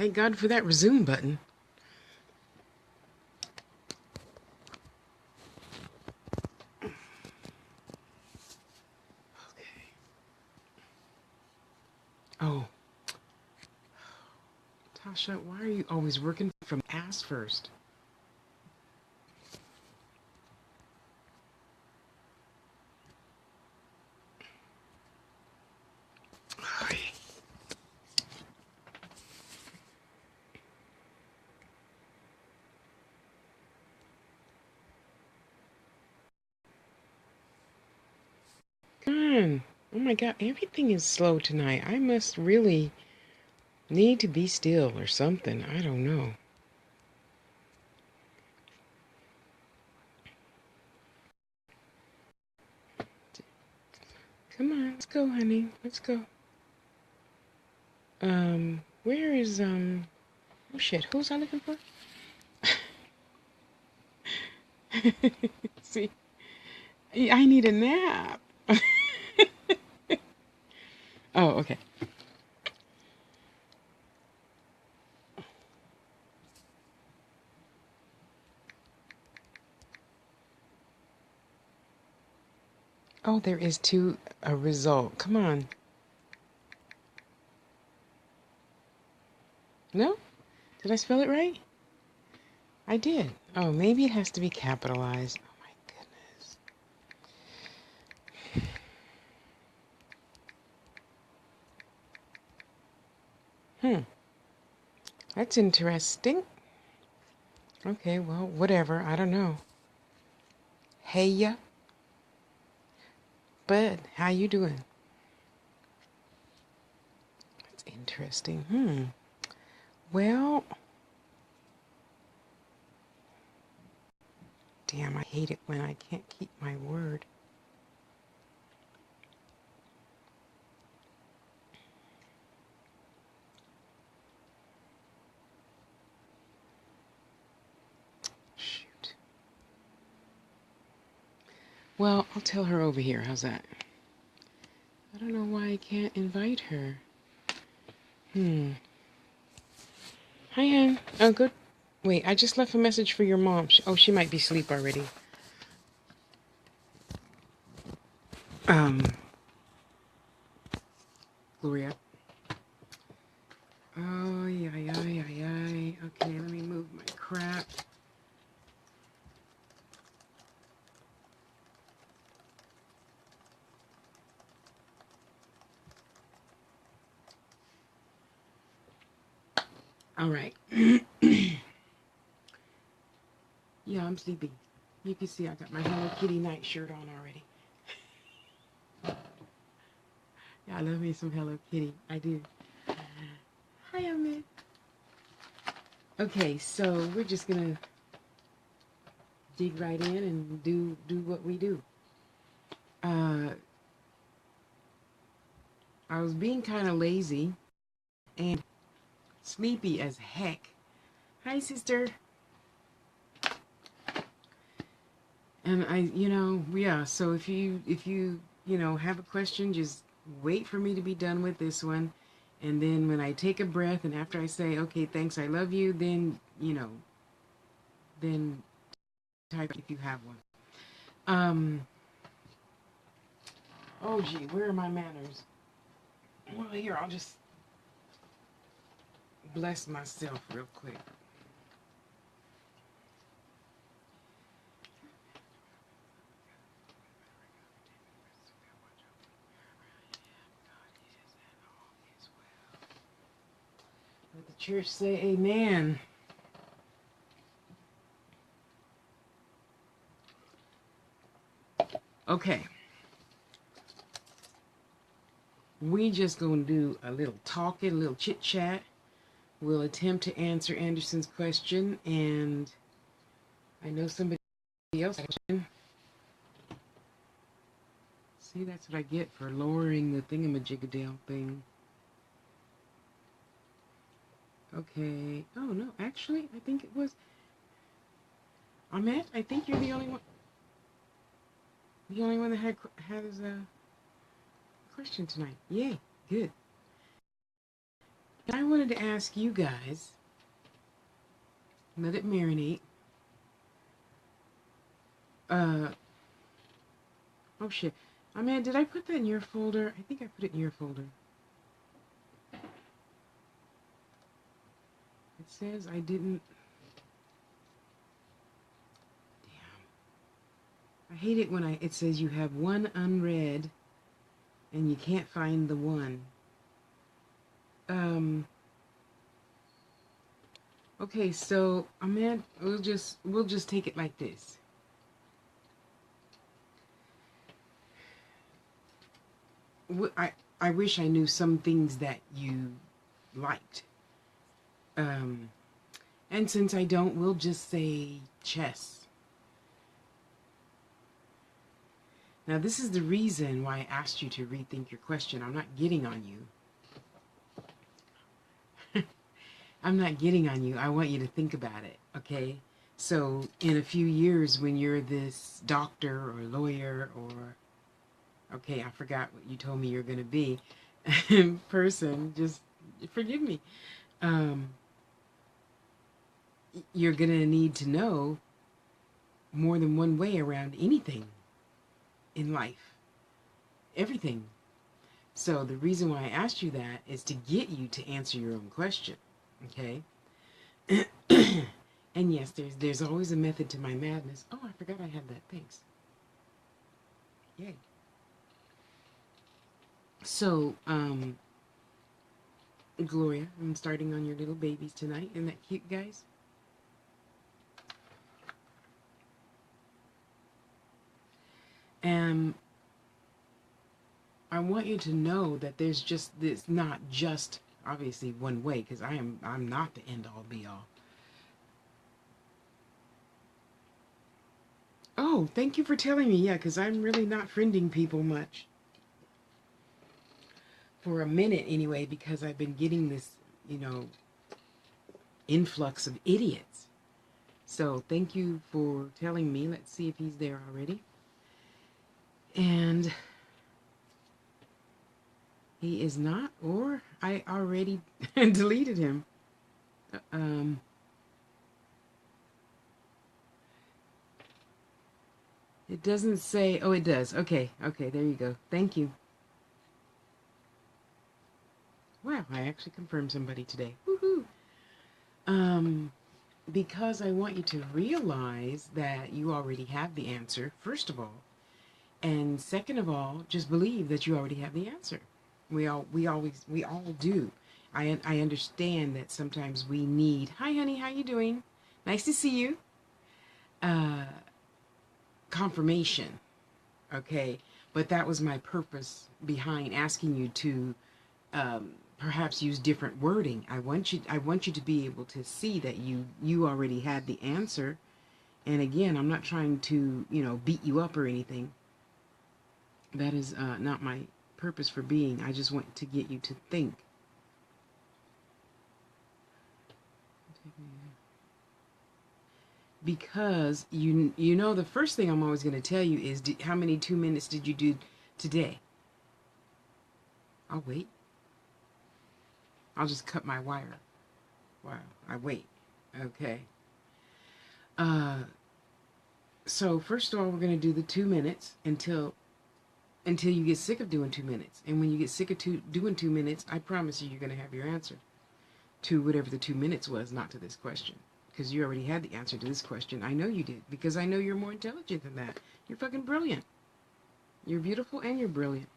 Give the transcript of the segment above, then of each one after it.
Thank God for that resume button. Okay. Oh, Tasha, why are you always working from ass first? Okay. Come on. Oh my God, everything is slow tonight. I must really need to be still or something. I don't know. Come on, let's go, honey. Let's go. Where is oh shit, who's I looking for? See, I need a nap. Oh, okay. Oh, there is two a result. Come on. No? Did I spell it right? I did. Oh, maybe it has to be capitalized. Oh my goodness. That's interesting. Okay, well, whatever. I don't know. Hey ya, bud. How you doing? That's interesting. Well, damn, I hate it when I can't keep my word. Shoot. Well, I'll tell her over here. How's that? I don't know why I can't invite her. Hi, Ann. Oh, good. Wait, I just left a message for your mom. Oh, she might be asleep already. Um, Gloria. Oh, yeah, yeah, yeah, yeah. Okay, let me move my crap. All right. Yeah, I'm sleepy. You can see I got my Hello Kitty night shirt on already. Yeah, I love me some Hello Kitty. I do. Hi, Amit. Okay, so we're just gonna dig right in and do what we do. Uh, I was being kind of lazy and sleepy as heck. Hi, sister. And yeah. So if you have a question, just wait for me to be done with this one, and then when I take a breath and after I say, okay, thanks, I love you, then type if you have one. Oh gee, where are my manners? Well, here, I'll just bless myself real quick. Let the church say amen. Okay. We just gonna do a little talking, a little chit chat. We'll attempt to answer Anderson's question, and I know somebody else. See, that's what I get for lowering the thingamajiggadale thing. Okay. Oh no, actually, I think it was Ahmed. I think you're the only one. The only one that has a question tonight. Yay, good. I wanted to ask you guys, let it marinate. Uh, oh shit. Oh man, did I put that in your folder? I think I put it in your folder. It says I didn't. Damn. I hate it when it says you have one unread and you can't find the one. Okay, so Amanda, we'll just take it like this. I wish I knew some things that you liked. And since I don't, we'll just say chess. Now, this is the reason why I asked you to rethink your question. I'm not getting on you. I'm not getting on you. I want you to think about it, okay? So, in a few years, when you're this doctor or lawyer or, okay, I forgot what you told me you're going to be, person, just forgive me. You're going to need to know more than one way around anything in life. Everything. So the reason why I asked you that is to get you to answer your own question. Okay? And yes, there's always a method to my madness. Oh, I forgot I had that. Thanks. Yay. So, Gloria, I'm starting on your little babies tonight. Isn't that cute, guys? And I want you to know that there's just this, not just obviously one way, because I'm not the end all be all. Oh, thank you for telling me. Yeah, because I'm really not friending people much. For a minute anyway, because I've been getting this, influx of idiots. So thank you for telling me. Let's see if he's there already. And he is not, or I already deleted him. It doesn't say, oh, it does. Okay, there you go. Thank you. Wow, I actually confirmed somebody today. Woohoo! Because I want you to realize that you already have the answer, first of all. And second of all, just believe that you already have the answer. We all do. I understand that sometimes we need, hi honey, how you doing? Nice to see you. Confirmation. Okay. But that was my purpose behind asking you to perhaps use different wording. I want you to be able to see that you already had the answer. And again, I'm not trying to, beat you up or anything. That is not my purpose for being. I just want to get you to think. Because the first thing I'm always going to tell you is how many 2 minutes did you do today? I'll wait. I'll just cut my wire. Wow, I wait. Okay. So first of all, we're going to do the 2 minutes until you get sick of doing 2 minutes. And when you get sick of doing 2 minutes, I promise you're going to have your answer to whatever the 2 minutes was, not to this question. Because you already had the answer to this question. I know you did. Because I know you're more intelligent than that. You're fucking brilliant. You're beautiful and you're brilliant.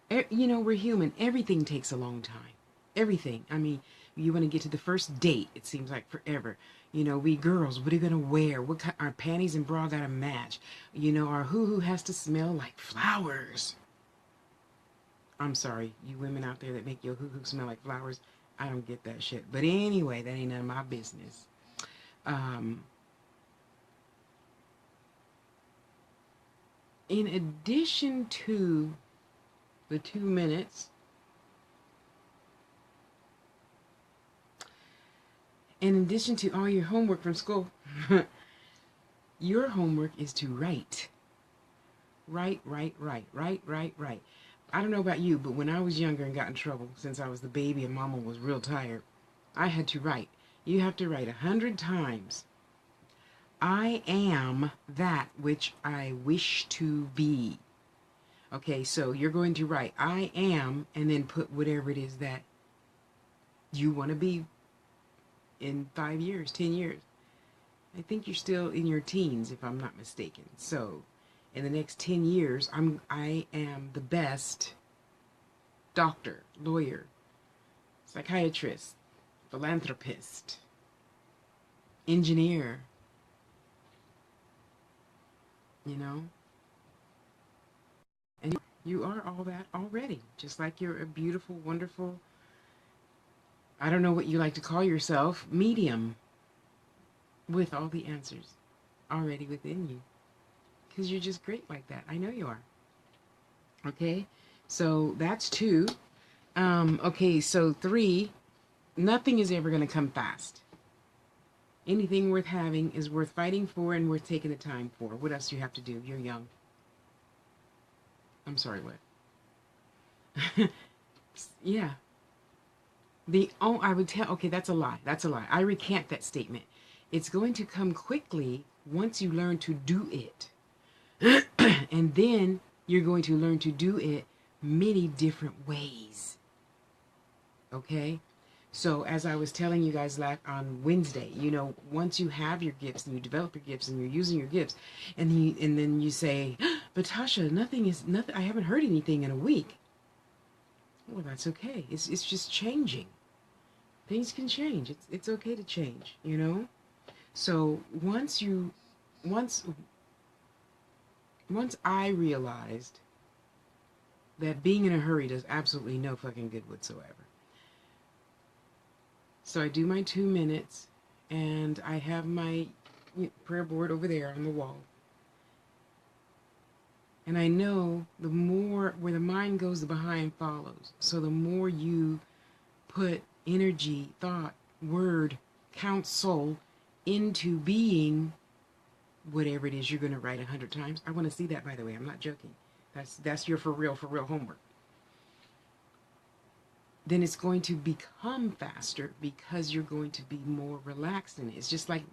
We're human. Everything takes a long time. Everything. I mean, you want to get to the first date. It seems like forever. We girls, what are you going to wear? Our panties and bra got to match. Our hoo-hoo has to smell like flowers. I'm sorry, you women out there that make your hoo-hoo smell like flowers. I don't get that shit. But anyway, that ain't none of my business. In addition to the 2 minutes, in addition to all your homework from school, your homework is to write. Write. I don't know about you, but when I was younger and got in trouble, since I was the baby and mama was real tired, I had to write. You have to write 100 times. I am that which I wish to be. Okay, so you're going to write I am and then put whatever it is that you want to be in 5 years, 10 years. I think you're still in your teens if I'm not mistaken. So in the next 10 years, I am the best doctor, lawyer, psychiatrist, philanthropist, engineer, you know? And you are all that already. Just like you're a beautiful, wonderful, I don't know what you like to call yourself, medium with all the answers already within you. Because you're just great like that. I know you are. Okay? So that's 2. Okay, so 3, nothing is ever going to come fast. Anything worth having is worth fighting for and worth taking the time for. What else do you have to do? You're young. I'm sorry, what? Yeah. I would tell, okay, that's a lie. That's a lie. I recant that statement. It's going to come quickly once you learn to do it. And then you're going to learn to do it many different ways. Okay? So as I was telling you guys on Wednesday, once you have your gifts and you develop your gifts and you're using your gifts, and then you say, but Tasha, nothing. I haven't heard anything in a week. Well, that's okay. It's just changing. Things can change. It's okay to change. So once I realized that being in a hurry does absolutely no fucking good whatsoever. So I do my 2 minutes, and I have my prayer board over there on the wall. And I know the more, where the mind goes, the behind follows. So the more you put energy, thought, word, counsel into being whatever it is you're going to write 100 times. I want to see that, by the way. I'm not joking. That's your for real homework. Then it's going to become faster because you're going to be more relaxed in it. It's just like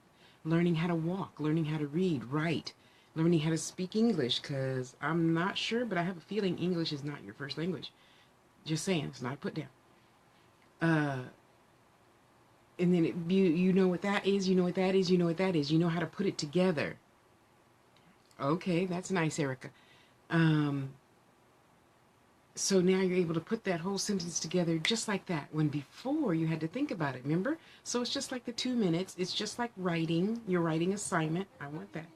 learning how to walk, learning how to read, write, learning how to speak English, because I'm not sure, but I have a feeling English is not your first language. Just saying, it's not a put down. And then you know what that is, you know what that is, you know what that is. You know how to put it together. Okay, that's nice, Erica. So now you're able to put that whole sentence together just like that, when before you had to think about it, remember? So it's just like the 2 minutes. It's just like writing, your writing assignment. I want that.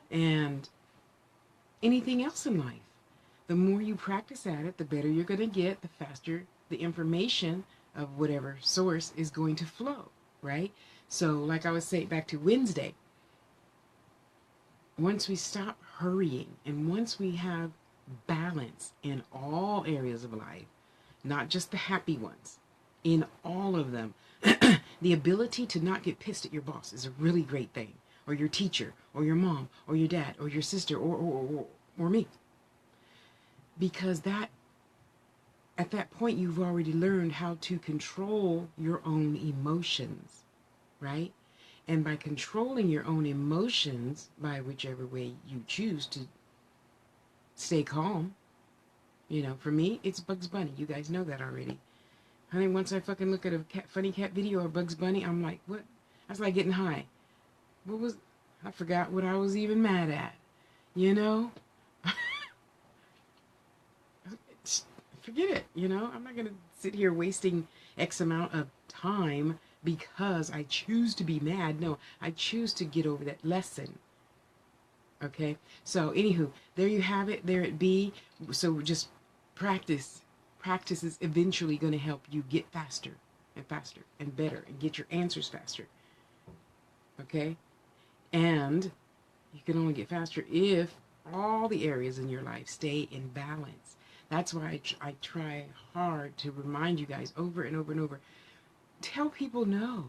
And anything else in life. The more you practice at it, the better you're going to get, the faster the information of whatever source is going to flow, right? So like I was saying, back to Wednesday, once we stop hurrying and once we have balance in all areas of life, not just the happy ones, in all of them, the ability to not get pissed at your boss is a really great thing, or your teacher, or your mom, or your dad, or your sister, or me. Because at that point, you've already learned how to control your own emotions, right? And by controlling your own emotions, by whichever way you choose to stay calm, for me, it's Bugs Bunny. You guys know that already. Honey, once I fucking look at a funny cat video or Bugs Bunny, I'm like, what? That's like getting high. I forgot what I was even mad at, Forget it, I'm not going to sit here wasting X amount of time because I choose to be mad. No, I choose to get over that lesson. Okay? So, anywho, there you have it. There it be. So, just practice. Practice is eventually going to help you get faster and faster and better and get your answers faster. Okay? And you can only get faster if all the areas in your life stay in balance. That's why I try hard to remind you guys over and over and over. Tell people no.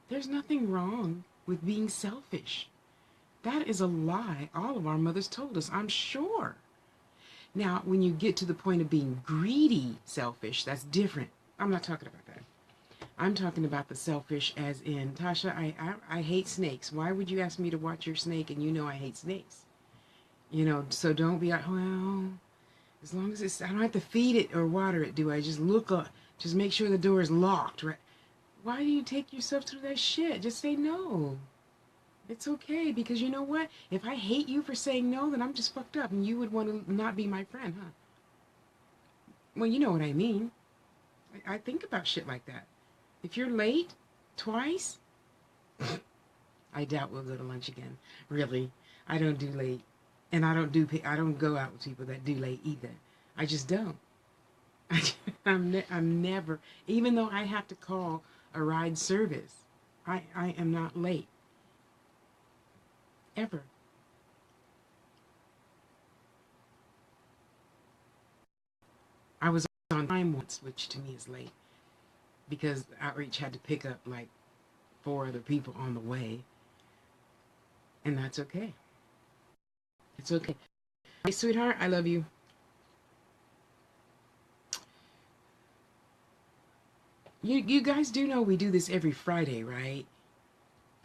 There's nothing wrong with being selfish. That is a lie all of our mothers told us, I'm sure. Now, when you get to the point of being greedy, selfish, that's different. I'm not talking about that. I'm talking about the selfish as in, Tasha, I hate snakes. Why would you ask me to watch your snake and you know I hate snakes? You know, so don't be like, well, as long as it's, I don't have to feed it or water it, do I? Just look up, just make sure the door is locked, right? Why do you take yourself through that shit? Just say no. It's okay, because you know what? If I hate you for saying no, then I'm just fucked up and you would want to not be my friend, huh? Well, you know what I mean. I think about shit like that. If you're late twice, I doubt we'll go to lunch again. Really. I don't do late. And I don't go out with people that do late either. I just don't. I'm never, even though I have to call a ride service, I am not late. Ever. I was on time once, which to me is late, because outreach had to pick up like 4 other people on the way, and that's okay. It's okay. Hey, sweetheart, I love you. You guys do know we do this every Friday, right?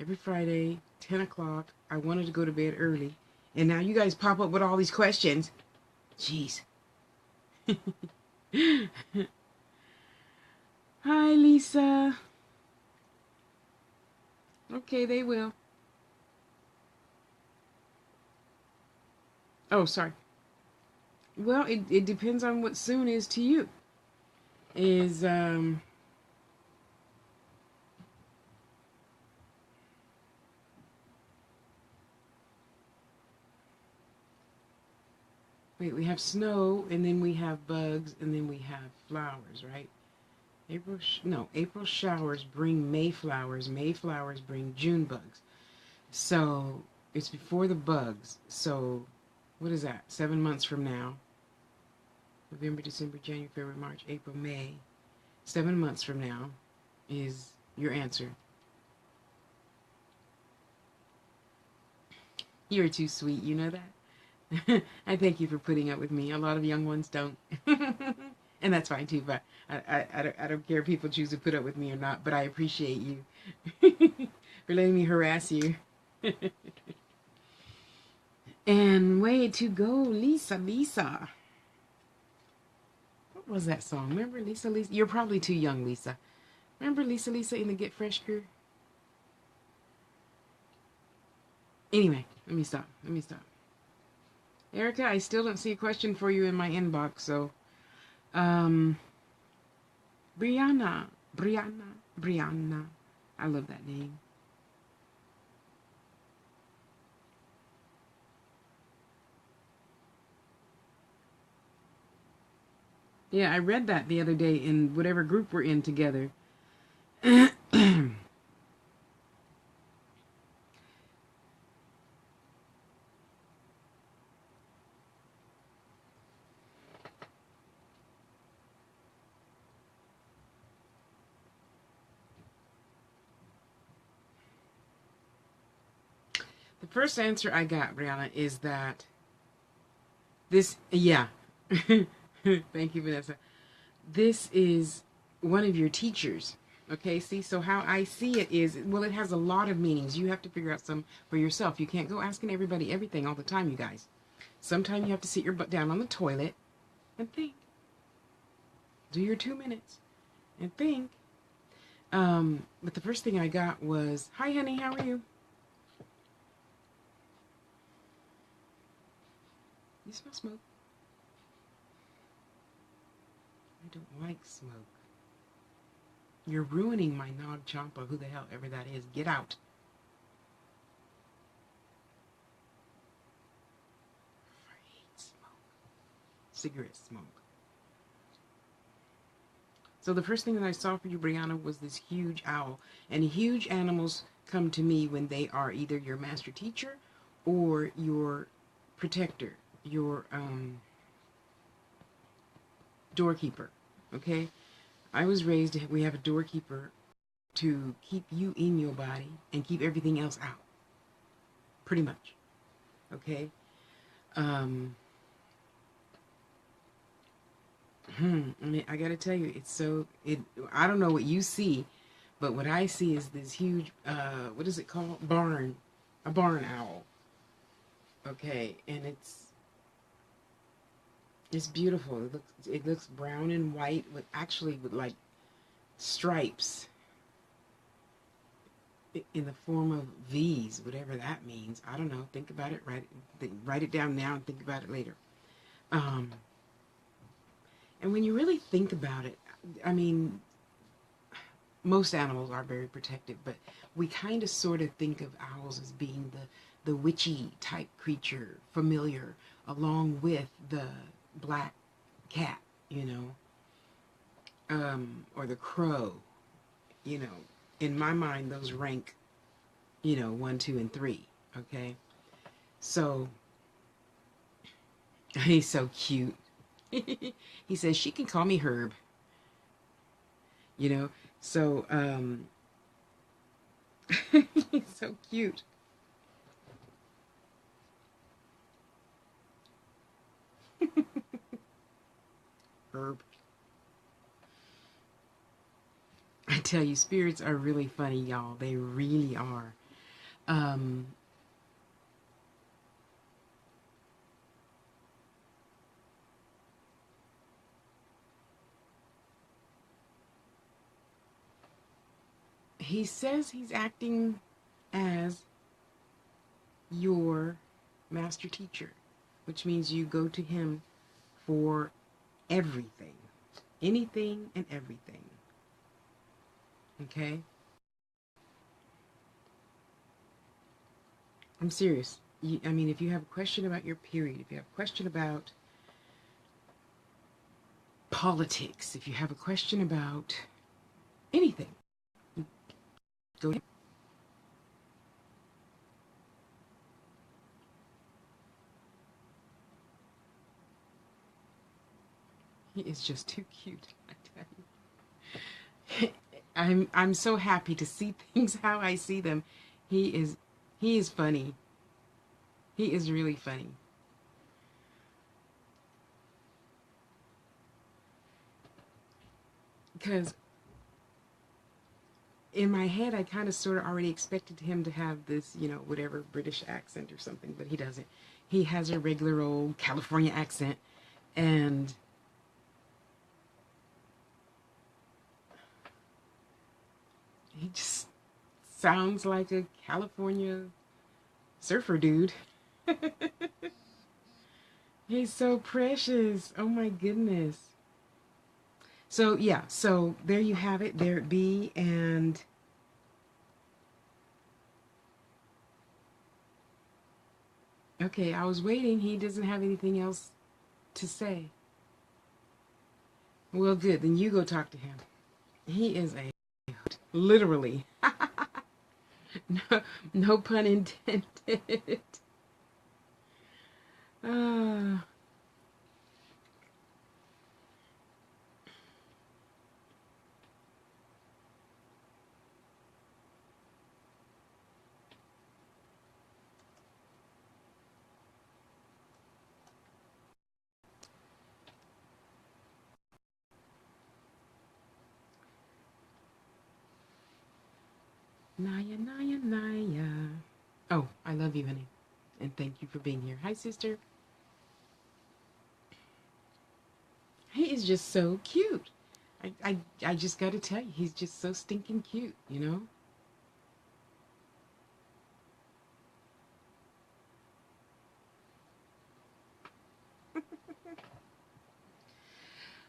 Every Friday, 10 o'clock. I wanted to go to bed early, and now you guys pop up with all these questions. Jeez. Hi, Lisa. Okay, they will. Oh, sorry. Well, it depends on what soon is to you. Is, wait, we have snow, and then we have bugs, and then we have flowers, right? April showers bring May flowers. May flowers bring June bugs. So it's before the bugs. So what is that? 7 months from now. November, December, January, February, March, April, May. 7 months from now is your answer. You're too sweet, you know that? I thank you for putting up with me. A lot of young ones don't. And that's fine too, but I don't care if people choose to put up with me or not, but I appreciate you for letting me harass you. And way to go, Lisa, Lisa. What was that song? Remember Lisa, Lisa? You're probably too young, Lisa. Remember Lisa, Lisa in the Get Fresh crew? Anyway, let me stop. Let me stop. Erica, I still don't see a question for you in my inbox, so Brianna, Brianna. I love that name. Yeah, I read that the other day in whatever group we're in together. The first answer I got, Brianna, is that this, yeah. Thank you, Vanessa. This is one of your teachers. Okay, see, so how I see it is, well, it has a lot of meanings. You have to figure out some for yourself. You can't go asking everybody everything all the time, you guys. Sometimes you have to sit your butt down on the toilet and think. Do your 2 minutes and think. But the first thing I got was, hi, honey, how are you? You smell smoke? I don't like smoke. You're ruining my Nog Champa, who the hell ever that is. Get out. I hate smoke. Cigarette smoke. So the first thing that I saw for you, Brianna, was this huge owl. And huge animals come to me when they are either your master teacher or your protector, your doorkeeper. Okay? I was raised, we have a doorkeeper to keep you in your body and keep everything else out. Pretty much. Okay? I mean, I gotta tell you, it's so it. I don't know what you see, but what I see is this huge. What is it called? Barn, a barn owl. Okay, and it's beautiful. It looks brown and white with actually with like stripes in the form of V's, whatever that means. I don't know. Think about it. Write it down now and think about it later. Um, and when you really think about it, I mean, most animals are very protective, but we kind of sort of think of owls as being the witchy type creature, familiar, along with the black cat, or the crow. You know, in my mind, those rank, one, two, and three. Okay, so he's so cute. He says she can call me Herb. You know, so he's so cute. Herb. I tell you, spirits are really funny, y'all. They really are. Um, he says he's acting as your master teacher, which means you go to him for everything, anything and everything. Okay? I'm serious. I mean, if you have a question about your period, if you have a question about politics, if you have a question about anything, go to him. He is just too cute, I tell you. I'm so happy to see things how I see them. He is he is funny. He is really funny. Because in my head, I kind of sort of already expected him to have this, whatever British accent or something, but he doesn't. He has a regular old California accent, and he just sounds like a California surfer dude. He's so precious. Oh my goodness. So, yeah, so there you have it. There it be. And okay, I was waiting. He doesn't have anything else to say. Well, good. Then you go talk to him. He is a hoot. Literally. No, no pun intended. Ah, Naya, Naya, Naya. Oh, I love you, honey. And thank you for being here. Hi, sister. He is just so cute. I just got to tell you, he's just so stinking cute.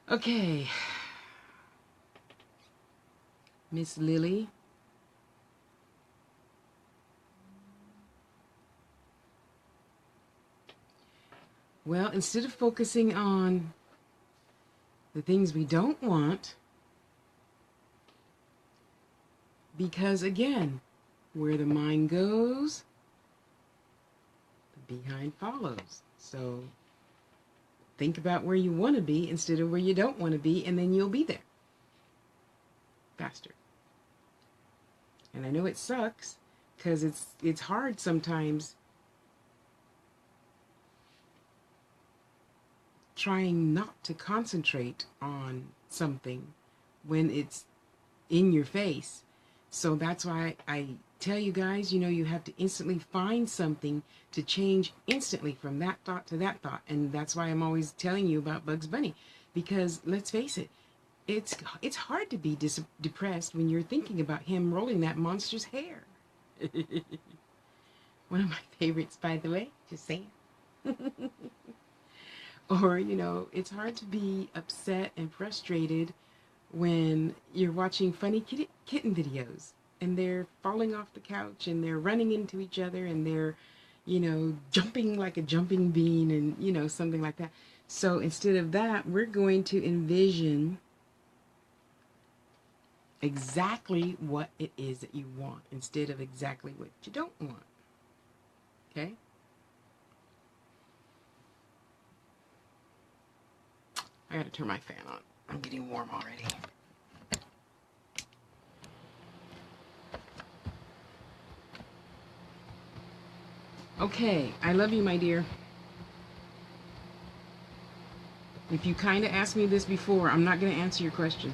Okay, Miss Lily. Well, instead of focusing on the things we don't want, because again, where the mind goes, the behind follows. So think about where you want to be instead of where you don't want to be, and then you'll be there faster. And I know it sucks because it's hard sometimes trying not to concentrate on something when it's in your face. So that's why I tell you guys, you have to instantly find something to change instantly from that thought to that thought. And that's why I'm always telling you about Bugs Bunny. Because let's face it, it's hard to be depressed when you're thinking about him rolling that monster's hair. One of my favorites, by the way, just saying. Or, it's hard to be upset and frustrated when you're watching funny kitten videos and they're falling off the couch and they're running into each other and they're, jumping like a jumping bean and, something like that. So instead of that, we're going to envision exactly what it is that you want instead of exactly what you don't want. Okay? I gotta turn my fan on. I'm getting warm already. Okay, I love you, my dear. If you kind of asked me this before, I'm not going to answer your question.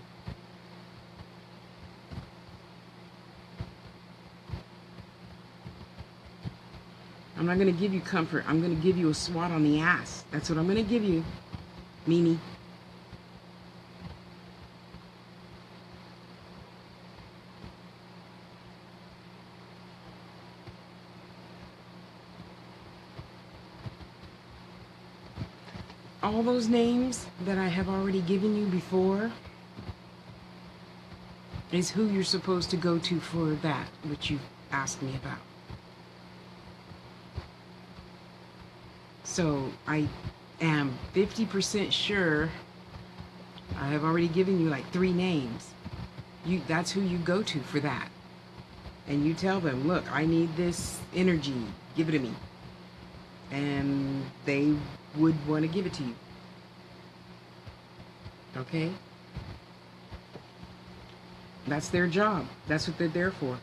I'm not going to give you comfort. I'm going to give you a swat on the ass. That's what I'm going to give you, Mimi. All those names that I have already given you before is who you're supposed to go to for that, which you asked me about. So I am 50% sure I have already given you like 3 names. That's who you go to for that. And you tell them, look, I need this energy. Give it to me. And they would want to give it to you. Okay? That's their job. That's what they're there for.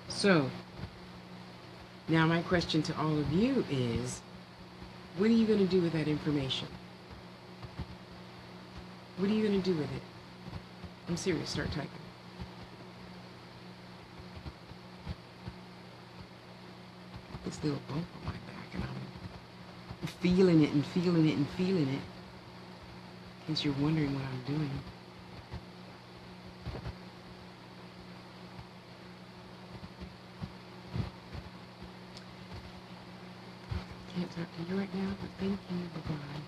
So, now my question to all of you is, what are you going to do with that information? What are you going to do with it? I'm serious. Start typing. This little bump on my back, and I'm feeling it and feeling it and feeling it. In case you're wondering what I'm doing. Can't talk to you right now, but thank you. Bye-bye.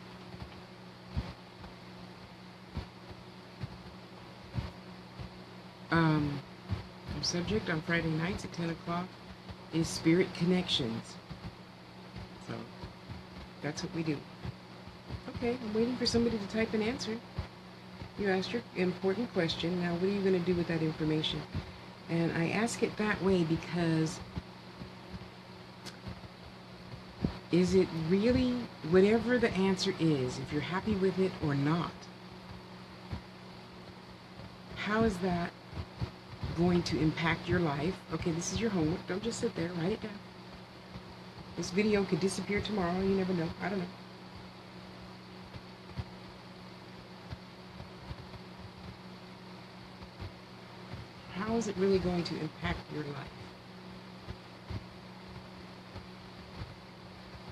Our subject on Friday nights at 10 o'clock is spirit connections. So, that's what we do. Okay, I'm waiting for somebody to type an answer. You asked your important question. Now, what are you going to do with that information? And I ask it that way because is it really, whatever the answer is, if you're happy with it or not, how is that going to impact your life? Okay, this is your homework. Don't just sit there. Write it down. This video could disappear tomorrow. You never know. I don't know. How is it really going to impact your life?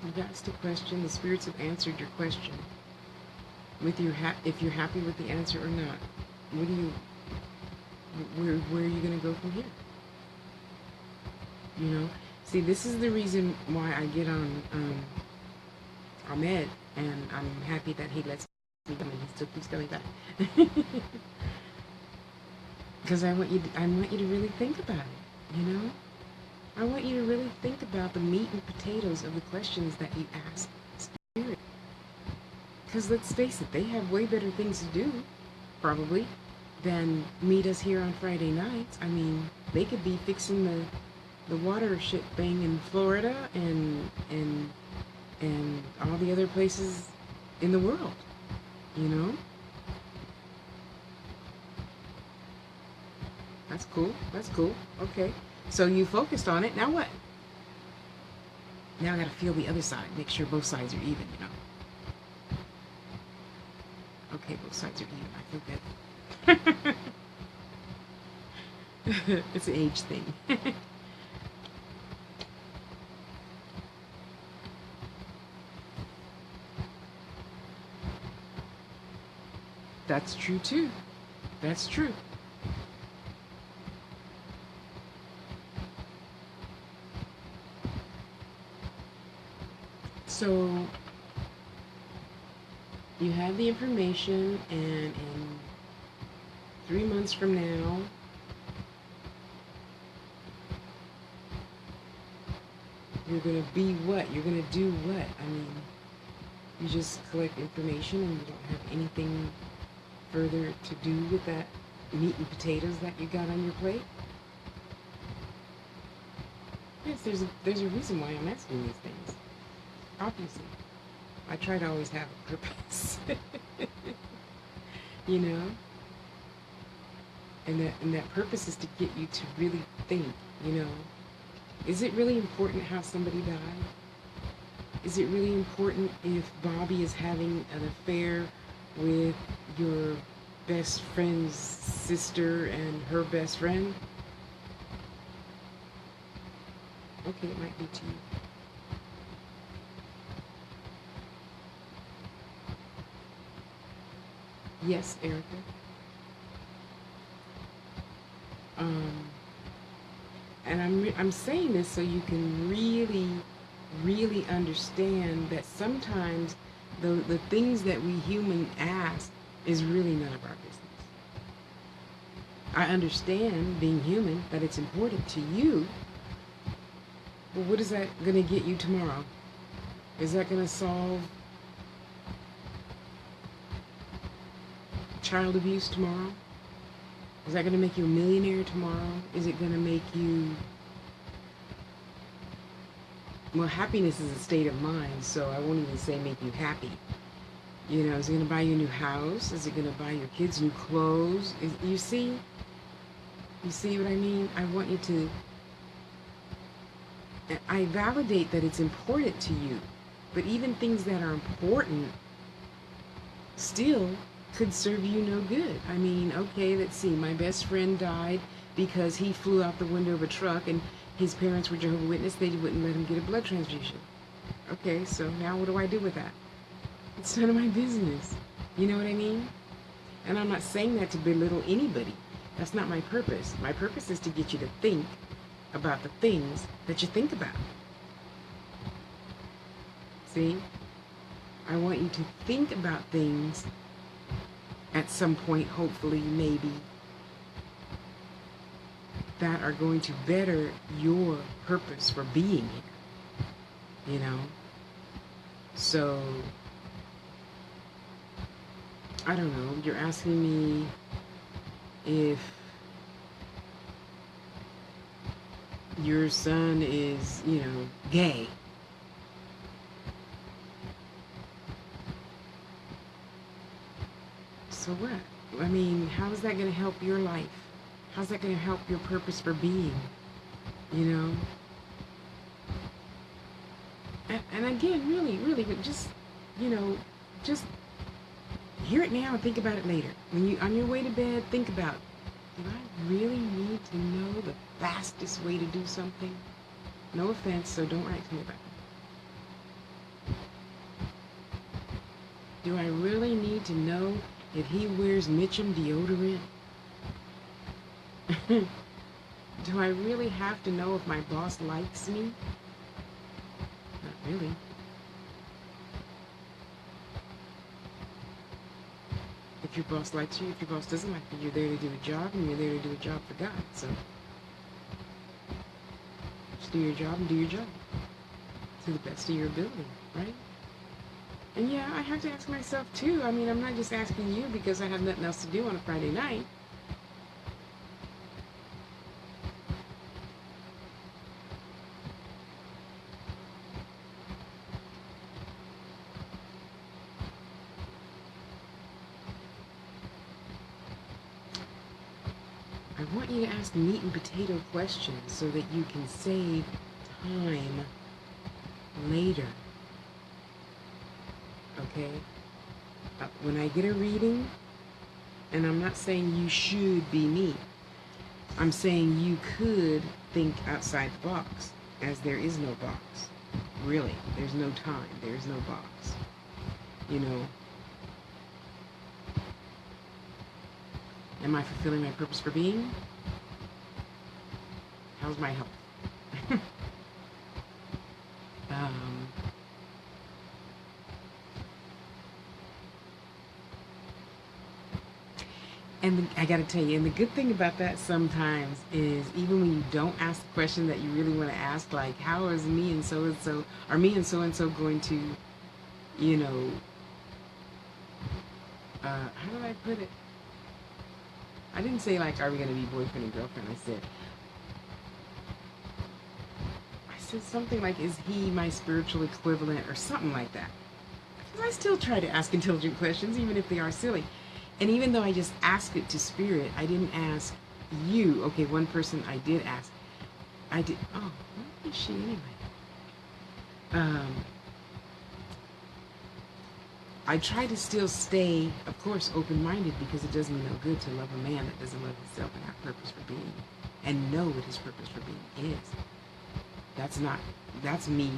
You've asked a question. The spirits have answered your question. With your if you're happy with the answer or not, what do you? Where are you going to go from here? See, this is the reason why I get on Ahmed, and I'm happy that he lets me come and he still keeps coming back. Because I want you to really think about it, I want you to really think about the meat and potatoes of the questions that you ask Spirit. Because let's face it, they have way better things to do, probably, than meet us here on Friday nights. I mean, they could be fixing the water shit thing in Florida and all the other places in the world, That's cool. That's cool. Okay. So you focused on it. Now what? Now I gotta feel the other side. Make sure both sides are even, you know. Okay, both sides are even. I feel good. It's an age thing. That's true too. That's true. So you have the information, and in 3 months from now, you're going to be what? You're going to do what? I mean, you just collect information and you don't have anything further to do with that meat and potatoes that you got on your plate? Yes, there's a reason why I'm asking these things. Obviously. I try to always have a purpose. You know? And that purpose is to get you to really think, you know. Is it really important how somebody died? Is it really important if Bobby is having an affair with your best friend's sister and her best friend? Okay, it might be to you. Yes, Erica. Um, and I'm saying this so you can really understand that sometimes the things that we human ask is really none of our business. I understand, being human, that it's important to you. But what is that going to get you tomorrow? Is that going to solve child abuse tomorrow? Is that going to make you a millionaire tomorrow? Is it going to make you... Well, happiness is a state of mind, so I won't even say make you happy. You know, is it going to buy you a new house? Is it going to buy your kids new clothes? You see? You see what I mean? I want you to... I validate that it's important to you, but even things that are important still could serve you no good. I mean, okay, let's see. My best friend died because he flew out the window of a truck and his parents were Jehovah's Witness. They wouldn't let him get a blood transfusion. Okay, so now what do I do with that? It's none of my business. You know what I mean? And I'm not saying that to belittle anybody. That's not my purpose. My purpose is to get you to think about the things that you think about. See? I want you to think about things at some point, hopefully, maybe, that are going to better your purpose for being here. You know? So, I don't know. You're asking me if your son is, you know, gay. So what? I mean, how is that going to help your life? How's that going to help your purpose for being? You know? And again, really, but just, you know, just hear it now and think about it later. When you on your way to bed, think about, do I really need to know the fastest way to do something? No offense, so don't write to me about it. Do I really need to know if he wears Mitchum deodorant? Do I really have to know if my boss likes me? Not really. If your boss likes you, if your boss doesn't like you, you're there to do a job, and you're there to do a job for God. So just do your job and do your job to the best of your ability, right? And yeah, I have to ask myself too. I mean, I'm not just asking you because I have nothing else to do on a Friday night. I want you to ask meat and potato questions so that you can save time later. Okay? When I get a reading, and I'm not saying you should be me, I'm saying you could think outside the box, as there is no box. Really, there's no time, there's no box. You know, am I fulfilling my purpose for being? How's my health? um, And I got to tell you, and the good thing about that sometimes is even when you don't ask the question that you really want to ask, like, how is me and so, are me and so going to, you know, how did I put it? I didn't say, like, are we going to be boyfriend and girlfriend? I said something like, is he my spiritual equivalent or something like that. Because I still try to ask intelligent questions, even if they are silly. And even though I just asked it to spirit, I didn't ask you. Okay, one person I did ask. I did. Oh, where is she anyway? I try to still stay, of course, open-minded because it does me no good to love a man that doesn't love himself and have purpose for being, and know what his purpose for being is. That's me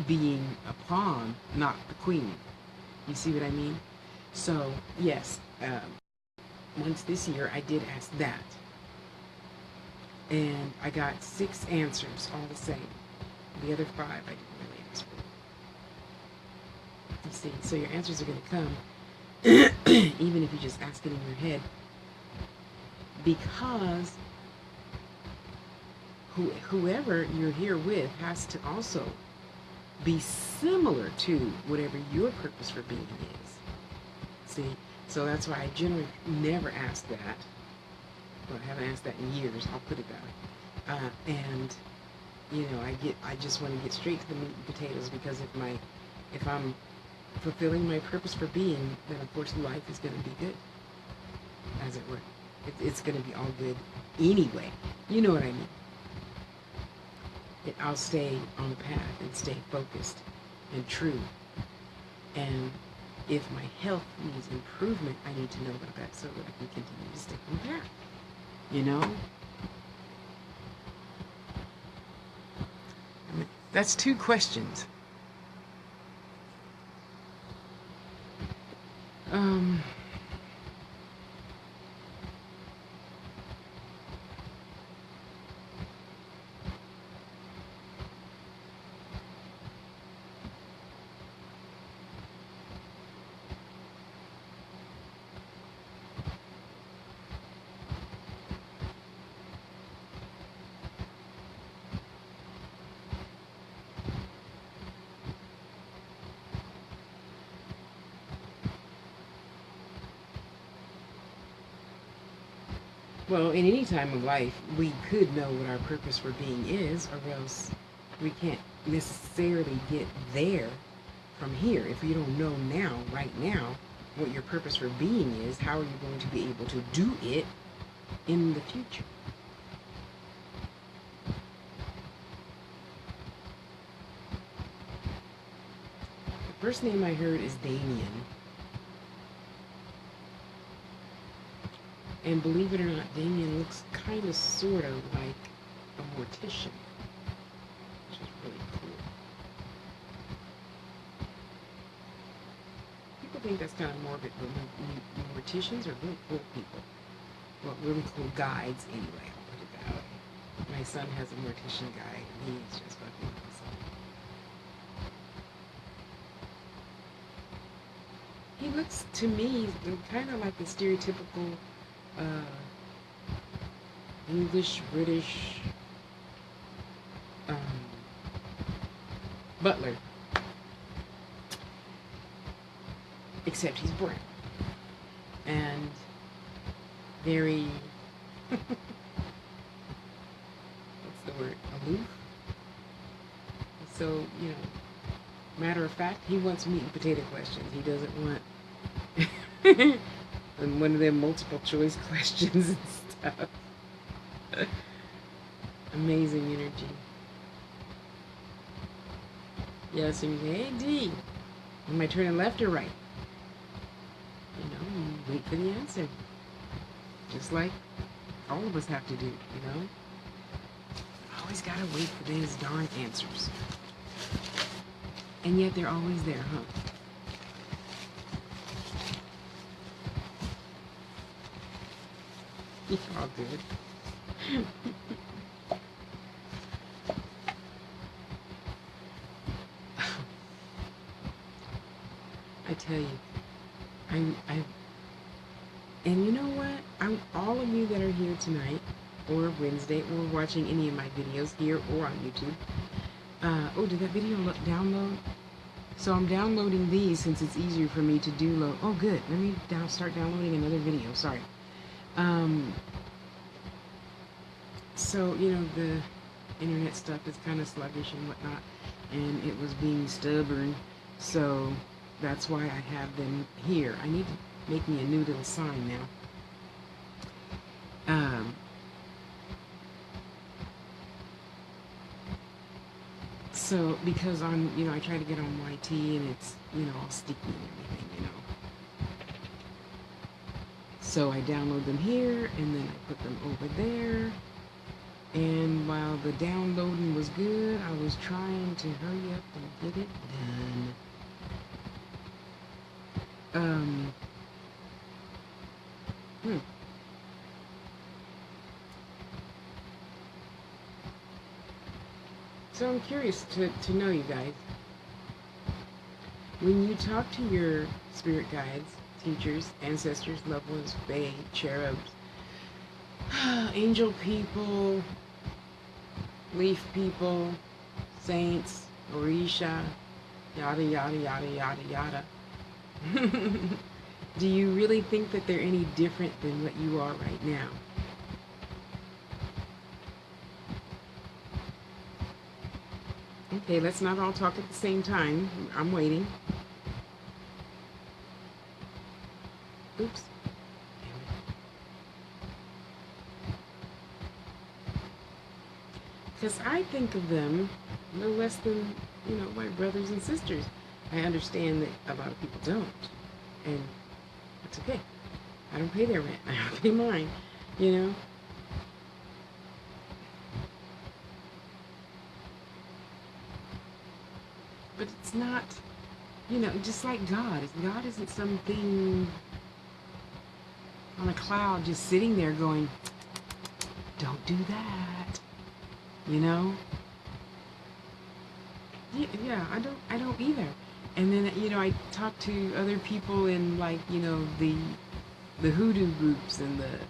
being a pawn, not the queen. You see what I mean? So, yes, once this year I did ask that. And I got 6 answers, all the same. The other 5 I didn't really ask for. You see, so your answers are going to come, even if you just ask it in your head. Because whoever you're here with has to also be similar to whatever your purpose for being is. See, so that's why I generally never ask that. Well, I haven't asked that in years. I'll put it that way. And you know, I just want to get straight to the meat and potatoes, because if I'm fulfilling my purpose for being, then of course life is going to be good, as it were. It's going to be all good anyway. You know what I mean? I'll stay on the path and stay focused and true. And if my health needs improvement, I need to know about that so that I can continue to stick on the path. You know? I mean, that's 2 questions. Well, in any time of life, we could know what our purpose for being is, or else we can't necessarily get there from here. If you don't know now, right now, what your purpose for being is, how are you going to be able to do it in the future? The first name I heard is Damien. And believe it or not, Damien looks kind of sort of like a mortician, which is really cool. People think that's kind of morbid, but morticians are really cool people. Well, really cool guides anyway, I'll put it that way. My son has a mortician guide, and he's just fucking awesome. He looks to me kind of like the stereotypical English, British butler, except he's brown and very what's the word, aloof. So, you know, matter of fact, he wants meat and potato questions. He doesn't want and one of them multiple choice questions and stuff. Amazing energy. Yes, and you say, hey D, am I turning left or right? You know, you wait for the answer. Just like all of us have to do, you know? Always gotta wait for those darn answers. And yet they're always there, huh? I'll do it. I tell you, I and you know what? All of you that are here tonight, or Wednesday, or watching any of my videos here or on YouTube. Oh, did that video download? So I'm downloading these since it's easier for me to do load. Oh, good. Let me start downloading another video. Sorry. So, you know, the internet stuff is kind of sluggish and whatnot, and it was being stubborn, so that's why I have them here. I need to make me a new little sign now. So, because you know, I try to get on YT and it's, you know, all sticky and everything, you know. So I download them here and then I put them over there. And while the downloading was good, I was trying to hurry up and get it done. So I'm curious to know you guys. When you talk to your spirit guides, teachers, ancestors, loved ones, fae, cherubs, angel people, leaf people, saints, Orisha, yada, yada, yada, yada, yada. Do you really think that they're any different than what you are right now? Okay, let's not all talk at the same time. I'm waiting. Oops. Because I think of them no less than, you know, my brothers and sisters. I understand that a lot of people don't. And it's okay. I don't pay their rent. I don't pay mine, you know? But it's not, you know, just like God. God isn't something on a cloud just sitting there going, don't do that, you know? Yeah, I don't either. And then, you know, I talk to other people in, like, you know, the hoodoo groups and the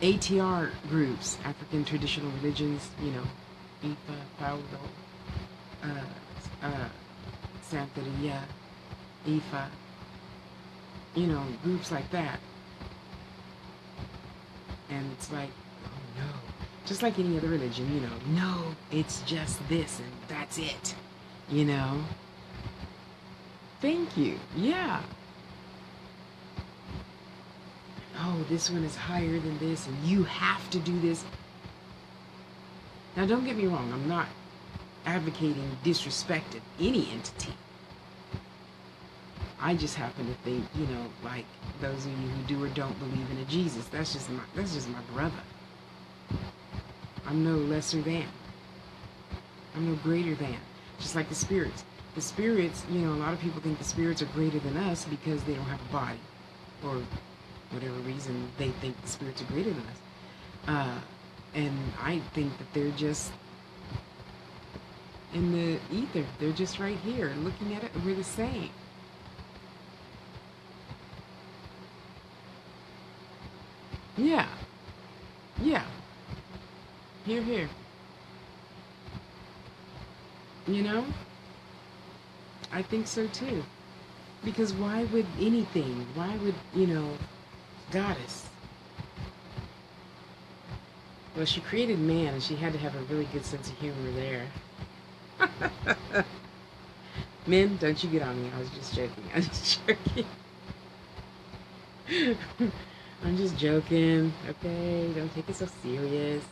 ATR groups, African traditional religions, you know, Ifa, Paulo, Santeria, Ifa, you know, groups like that. And it's like, oh no. Just like any other religion, you know, no, it's just this and that's it, you know. Thank you. Yeah. Oh, this one is higher than this and you have to do this. Now, don't get me wrong. I'm not advocating disrespect of any entity. I just happen to think, you know, like those of you who do or don't believe in a Jesus, that's just my brother. I'm no lesser than. I'm no greater than. Just like the spirits. The spirits, you know, a lot of people think the spirits are greater than us because they don't have a body. Or whatever reason they think the spirits are greater than us. And I think that they're just in the ether. They're just right here looking at it. We're the same. Yeah. Yeah. Here, here. You know? I think so too. Because why would anything, why would, you know, goddess? Well, she created man and she had to have a really good sense of humor there. Men, don't you get on me. I was just joking. I was just joking. I'm just joking. Okay, don't take it so serious.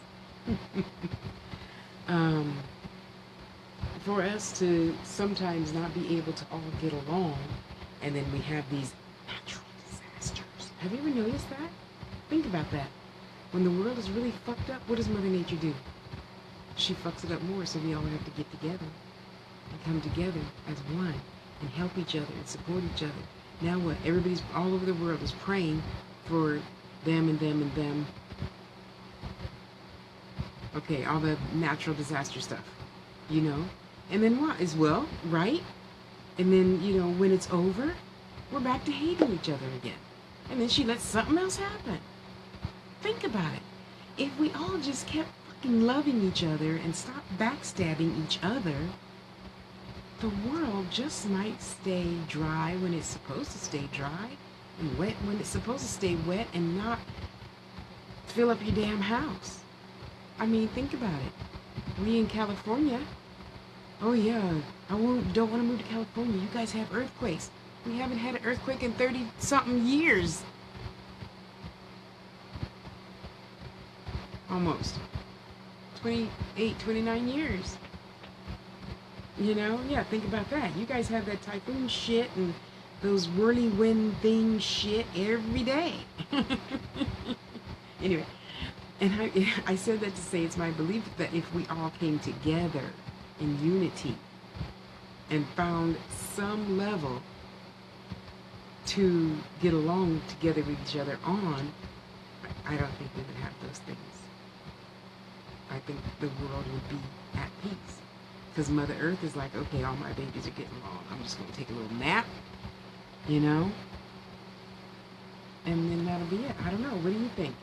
um, for us to sometimes not be able to all get along, and then we have these natural disasters. Have you ever noticed that? Think about that. When the world is really fucked up, what does Mother Nature do? She fucks it up more, so we all have to get together and come together as one and help each other and support each other. Now what? Everybody's all over the world is praying for them and them and them. Okay, all the natural disaster stuff, you know? And then what as well, right? And then, when it's over, we're back to hating each other again. And then she lets something else happen. Think about it. If we all just kept fucking loving each other and stopped backstabbing each other, the world just might stay dry when it's supposed to stay dry, and wet when it's supposed to stay wet, and not fill up your damn house. I mean, think about it. We in California. Oh yeah, don't want to move to California. You guys have earthquakes. We haven't had an earthquake in 30-something years. Almost. 28, 29 years. Yeah, think about that. You guys have that typhoon shit and those whirlwind thing shit every day. Anyway, and I said that to say it's my belief that if we all came together in unity and found some level to get along together with each other on, I don't think we would have those things. I think the world would be at peace. Because Mother Earth is like, okay, all my babies are getting along. I'm just going to take a little nap, And then that'll be it. I don't know. What do you think?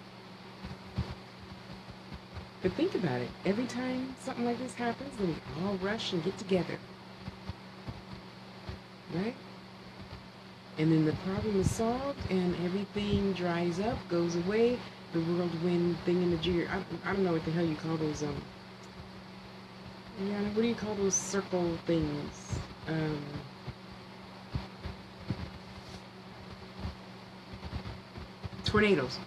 But think about it. Every time something like this happens, then we all rush and get together. Right? And then the problem is solved and everything dries up, goes away. The whirlwind thing in the jigger. I don't know what the hell you call those, yeah, what do you call those circle things? Tornadoes.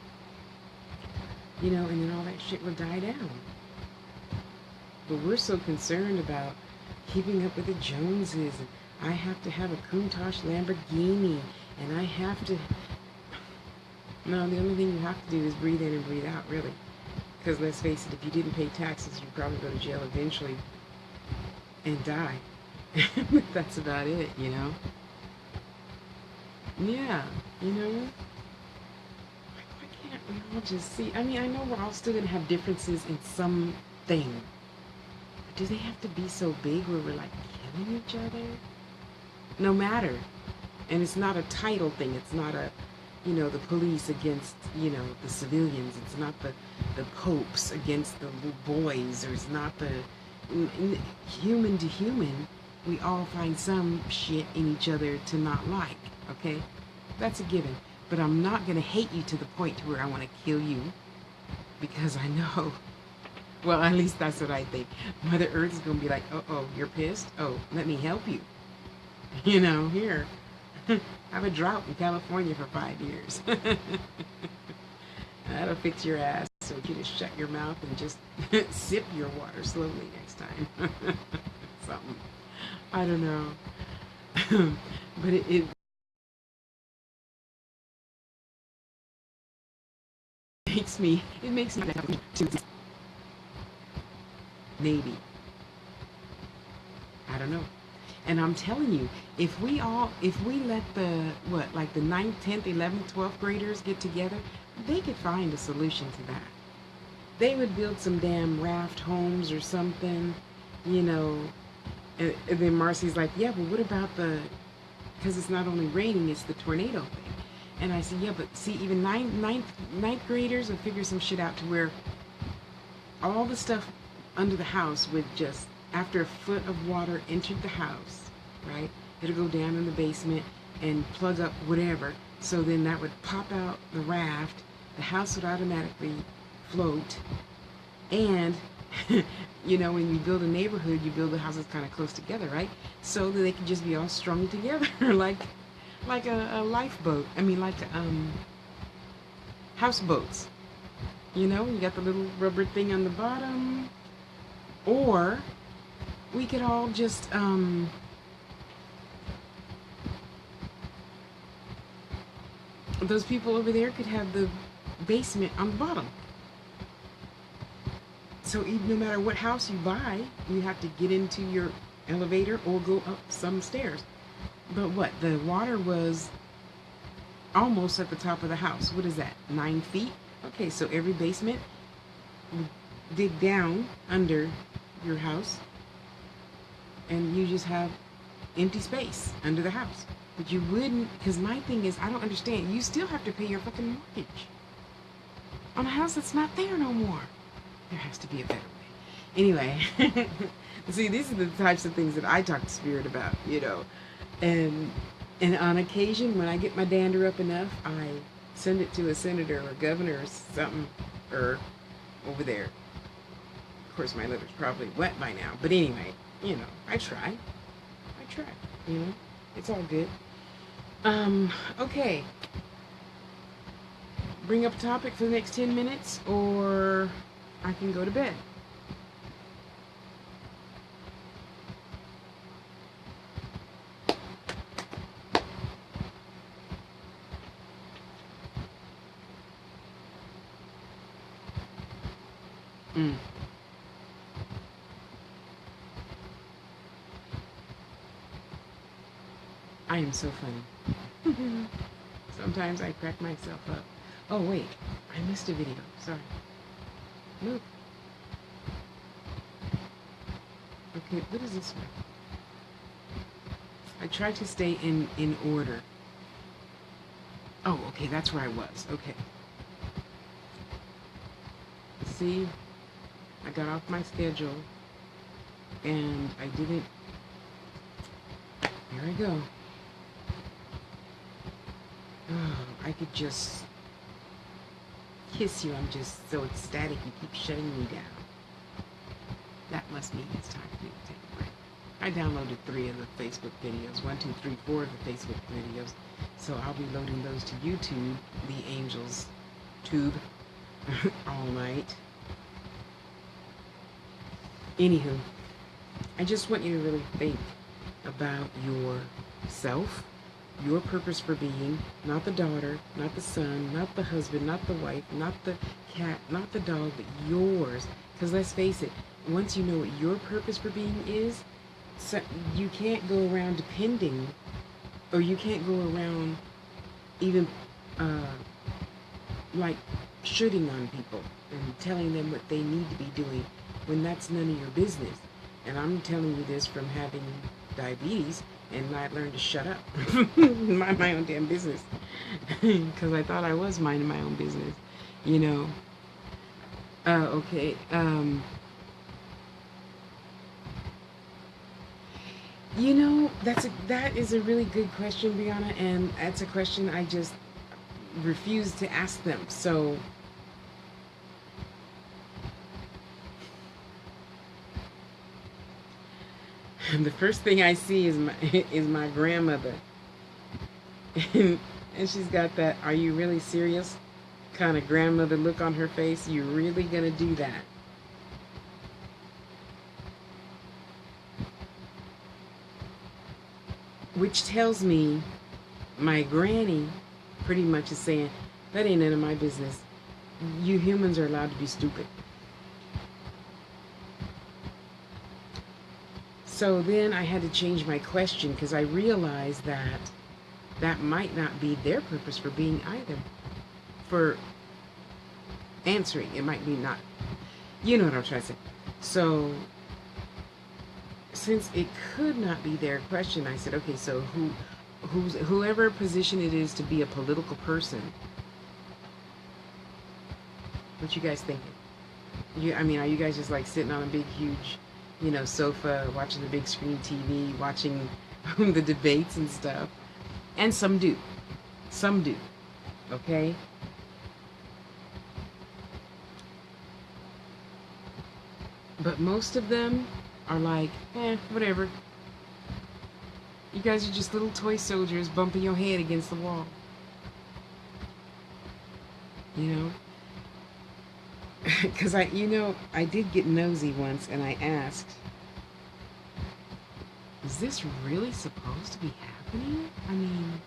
And then all that shit will die down. But we're so concerned about keeping up with the Joneses, and I have to have a Countach Lamborghini, and I have to... No, the only thing you have to do is breathe in and breathe out, really. Because let's face it, if you didn't pay taxes, you'd probably go to jail eventually and die. That's about it, Yeah, why can't we all just see? I mean, I know we're all still going to have differences in something. But do they have to be so big where we're like killing each other? No matter. And it's not a title thing. It's not a, the police against, the civilians. It's not the popes against the little boys. Or it's not the human to human. We all find some shit in each other to not like. Okay? That's a given. But I'm not going to hate you to the point to where I want to kill you. Because I know. Well, at least that's what I think. Mother Earth is going to be like, oh, you're pissed? Oh, let me help you. Here. Have a drought in California for 5 years. That'll fix your ass. So you just shut your mouth and just sip your water slowly next time. Something. I don't know. But it makes me maybe. I don't know. And I'm telling you, if we let the 9th, 10th, 11th, 12th graders get together, they could find a solution to that. They would build some damn raft homes or something, And then Marcy's like, yeah, but what about because it's not only raining, it's the tornado thing. And I said, yeah, but see, even ninth graders would figure some shit out to where all the stuff under the house would just, after a foot of water entered the house, right, it'll go down in the basement and plug up whatever. So then that would pop out the raft. The house would automatically float. And, when you build a neighborhood, you build the houses kind of close together, right? So that they can just be all strung together like a lifeboat. I mean, like houseboats. You know, you got the little rubber thing on the bottom. Or we could all just those people over there could have the basement on the bottom. So even no matter what house you buy, you have to get into your elevator or go up some stairs. But what? The water was almost at the top of the house. What is that? 9 feet? Okay, so every basement, dig down under your house, and you just have empty space under the house. But you wouldn't, because my thing is, I don't understand. You still have to pay your fucking mortgage on a house that's not there no more. There has to be a better way. Anyway, see, these are the types of things that I talk to Spirit about, you know. And on occasion, when I get my dander up enough, I send it to a senator or governor or something, or over there. Of course, my letter's probably wet by now. But anyway, you know, I try, you know. It's all good. Okay. Bring up a topic for the next 10 minutes, or I can go to bed. I am so funny. Sometimes I crack myself up. Oh wait, I missed a video. Sorry. Look. Okay, what is this one? I tried to stay in order. Oh, okay, that's where I was. Okay. See, I got off my schedule and I didn't. Here I go. Oh, I could just kiss you. I'm just so ecstatic. You keep shutting me down. That must mean it's time for me to take a break. I downloaded 3 of the Facebook videos. 1, 2, 3, 4 of the Facebook videos. So I'll be loading those to YouTube, the Angels Tube, all night. Anywho, I just want you to really think about yourself, your purpose for being, not the daughter, not the son, not the husband, not the wife, not the cat, not the dog, but yours. Because let's face it, once you know what your purpose for being is, so you can't go around depending, or you can't go around even like shooting on people and telling them what they need to be doing when that's none of your business. And I'm telling you this from having diabetes, and I learned to shut up, mind my own damn business, because I thought I was minding my own business, you know. Okay. You know, that is a really good question, Brianna, and that's a question I just refuse to ask them. So the first thing I see is my grandmother, and she's got that "Are you really serious?" kind of grandmother look on her face. You really gonna do that? Which tells me my granny pretty much is saying, that ain't none of my business. You humans are allowed to be stupid. So then I had to change my question, because I realized that that might not be their purpose for being either. For answering, it might be not. You know what I'm trying to say. So since it could not be their question, I said, okay, so whoever position it is to be a political person, what you guys thinking? I mean, are you guys just like sitting on a big, huge, you know, sofa, watching the big screen TV, watching the debates and stuff? And some do. Some do. Okay? But most of them are like, whatever. You guys are just little toy soldiers bumping your head against the wall. you know? Because I did get nosy once and I asked, is this really supposed to be happening? I mean,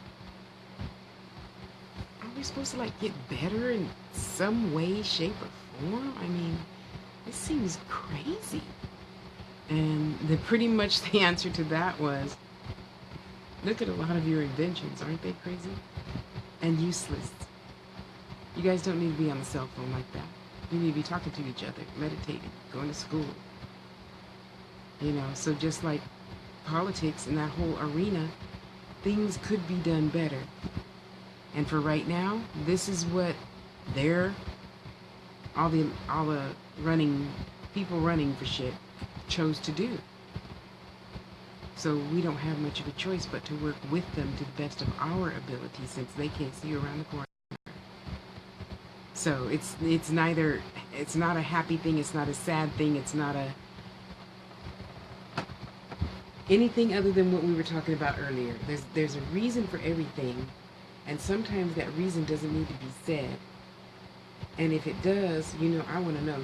are we supposed to like get better in some way, shape, or form? I mean, this seems crazy. And pretty much the answer to that was, look at a lot of your inventions, aren't they crazy? And useless. You guys don't need to be on the cell phone like that. You need to be talking to each other, meditating, going to school. So just like politics in that whole arena, things could be done better. And for right now, this is what they're all the running people running for shit chose to do. So we don't have much of a choice but to work with them to the best of our ability, since they can't see around the corner. So it's not a happy thing, it's not a sad thing, it's not anything other than what we were talking about earlier. There's a reason for everything, and sometimes that reason doesn't need to be said. And if it does, I want to know.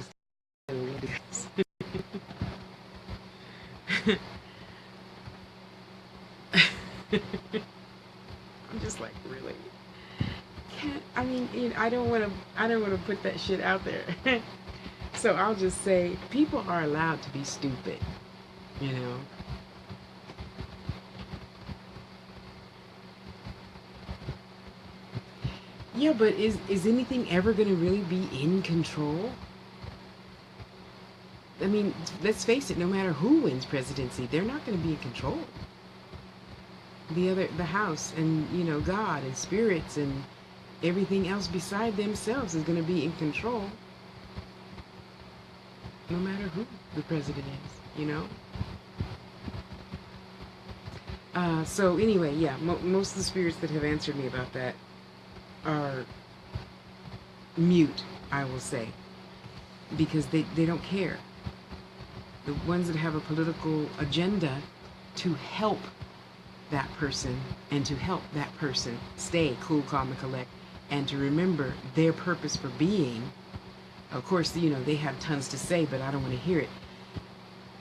I'm just like, really? I don't want to put that shit out there. So I'll just say people are allowed to be stupid, you know. Yeah, but is anything ever going to really be in control? I mean, let's face it, no matter who wins presidency, they're not going to be in control. The house and, God and spirits and everything else beside themselves is going to be in control. No matter who the president is. So anyway, yeah, most of the spirits that have answered me about that are mute, I will say, because they don't care. The ones that have a political agenda to help that person and to help that person stay cool, calm, and collect, and to remember their purpose for being. Of course, they have tons to say, but I don't want to hear it.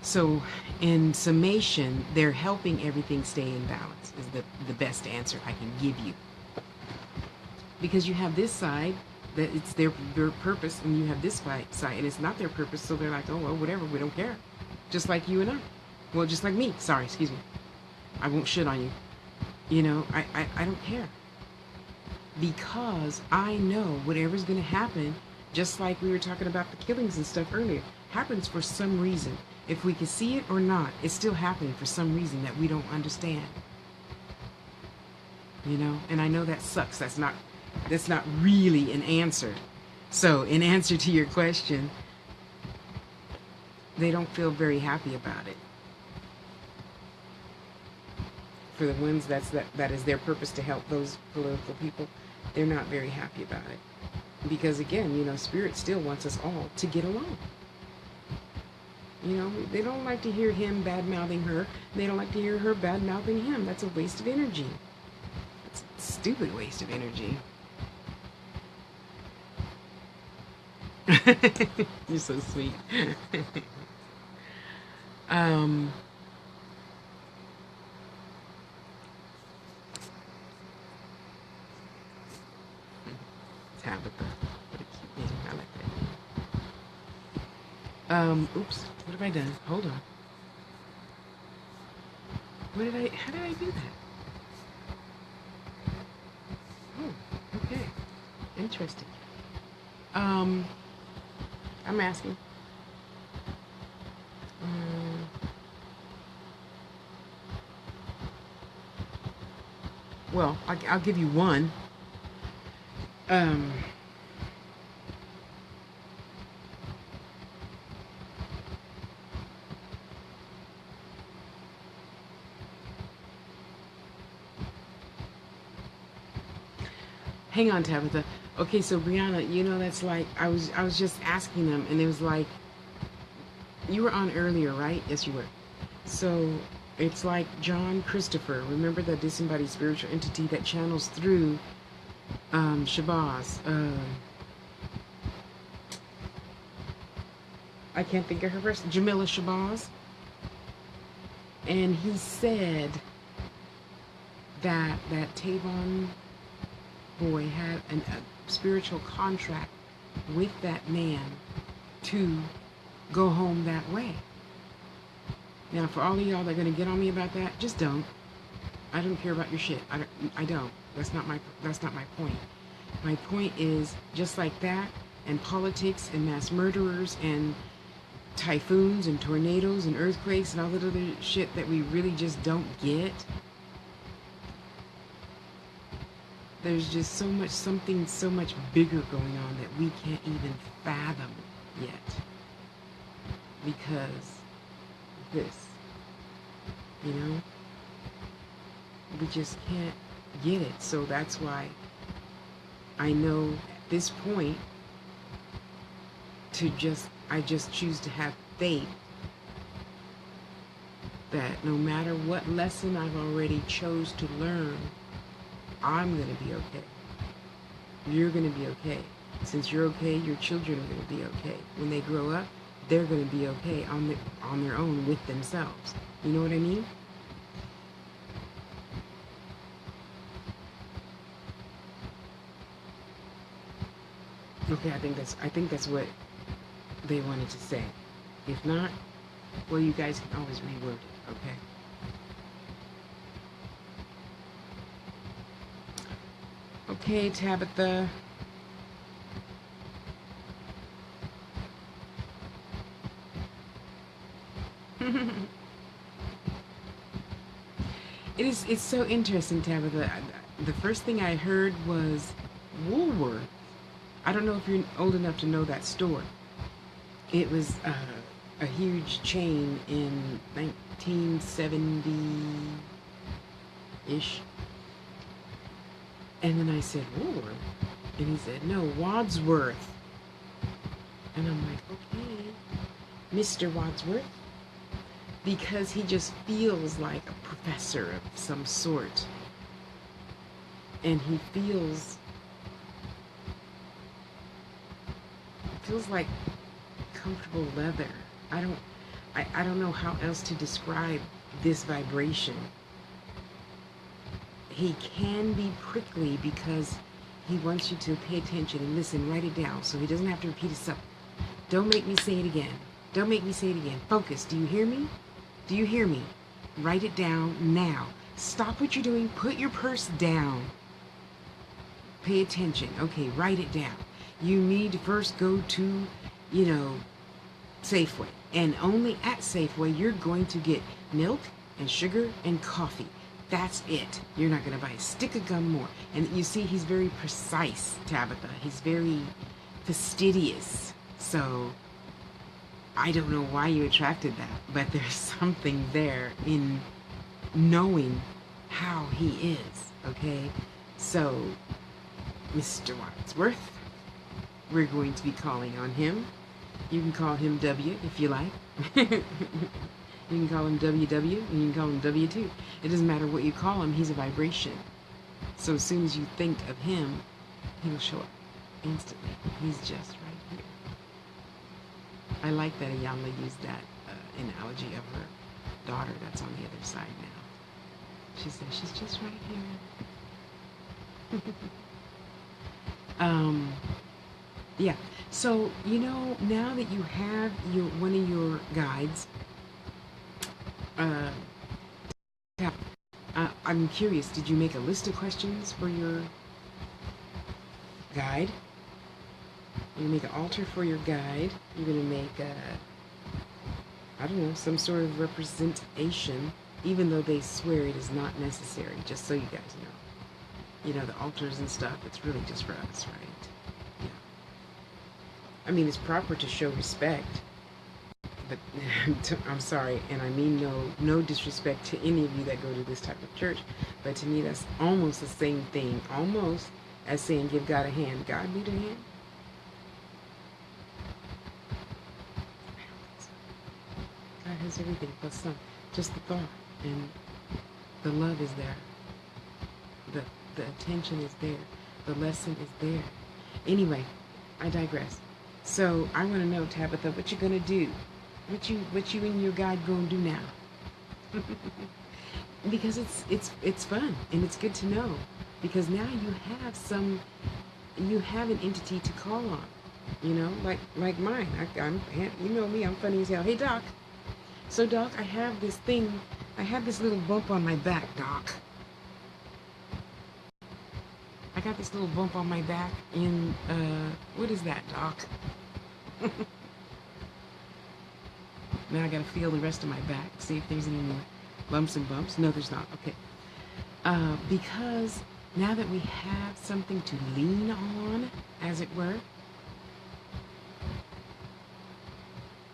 So in summation, they're helping everything stay in balance is the best answer I can give you. Because you have this side that it's their purpose, and you have this side and it's not their purpose, so they're like, oh well, whatever, we don't care. Just like you and I. Well, just like me. Sorry, excuse me. I won't shit on you. I don't care. Because I know whatever's going to happen, just like we were talking about the killings and stuff earlier, happens for some reason. If we can see it or not, it's still happening for some reason that we don't understand. And I know that sucks. That's not really an answer. So in answer to your question, they don't feel very happy about it. For the ones that is their purpose to help those political people, they're not very happy about it. Because again, Spirit still wants us all to get along. They don't like to hear him bad-mouthing her. They don't like to hear her bad-mouthing him. That's a waste of energy. It's a stupid waste of energy. You're so sweet. Tabitha. What a cute name. I like that. Oops. What have I done? Hold on. How did I do that? Oh, okay. Interesting. I'm asking. Well, I'll give you one. Hang on, Tabitha. Okay, so Brianna, that's like I was just asking them, and it was like you were on earlier, right? Yes, you were. So it's like John Christopher. Remember the disembodied spiritual entity that channels through Shabazz. I can't think of her first, Jamila Shabazz. And he said that Tavon boy had a spiritual contract with that man to go home that way. Now, for all of y'all that are going to get on me about that, just don't. I don't care about your shit. I don't. That's not my point. My point is, just like that, and politics and mass murderers and typhoons and tornadoes and earthquakes and all that other shit that we really just don't get. There's just something so much bigger going on that we can't even fathom yet. Because this, you know, we just can't get it. So that's why I know at this point I just choose to have faith that no matter what lesson I've already chose to learn, I'm going to be okay. You're going to be okay. Since you're okay, your children are going to be okay. When they grow up, they're going to be okay on their own with themselves. You know what I mean? Okay, I think that's what they wanted to say. If not, well, you guys can always reword it, okay? Okay, Tabitha. It's so interesting, Tabitha. The first thing I heard was Woolworth. I don't know if you're old enough to know that store. It was a huge chain in 1970-ish. And then I said, Woolworth? And he said, no, Wadsworth. And I'm like, okay, Mr. Wadsworth. Because he just feels like a professor of some sort. And he feels like comfortable leather. I don't know how else to describe this vibration. He can be prickly because he wants you to pay attention and listen, write it down so he doesn't have to repeat himself. Don't make me say it again. Don't make me say it again. Focus. Do you hear me? Do you hear me? Write it down now. Stop what you're doing. Put your purse down. Pay attention. Okay, write it down. You need to first go to, Safeway. And only at Safeway you're going to get milk and sugar and coffee. That's it. You're not going to buy a stick of gum more. And you see, he's very precise, Tabitha. He's very fastidious. So I don't know why you attracted that, but there's something there in knowing how he is, okay? So, Mr. Wadsworth, we're going to be calling on him. You can call him W if you like. You can call him WW, and you can call him W2. It doesn't matter what you call him, he's a vibration. So as soon as you think of him, he will show up instantly. He's just right here. I like that Ayanla used that analogy of her daughter that's on the other side now. She said, she's just right here. Yeah. So, now that you have one of your guides, I'm curious, did you make a list of questions for your guide? You're going to make an altar for your guide. You're going to make, some sort of representation, even though they swear it is not necessary, just so you guys know. The altars and stuff, it's really just for us, right? Yeah. I mean, it's proper to show respect, but I'm sorry, and I mean no disrespect to any of you that go to this type of church, but to me that's almost the same thing, almost as saying give God a hand. God need a hand? I don't think so. God has everything plus some. Just the thought, and the love is there. The attention is there. The lesson is there. Anyway, I digress. So I want to know, Tabitha, what you gonna do? What you and your guide gonna do now? Because it's fun and it's good to know. Because now you have an entity to call on. You know, like mine. I'm you know me, I'm funny as hell. Hey Doc. So Doc, I have this thing. I have this little bump on my back, Doc. I got this little bump on my back in what is that, Doc? Now I gotta feel the rest of my back, see if there's any more lumps and bumps. No, there's not. Okay. Because now that we have something to lean on, as it were,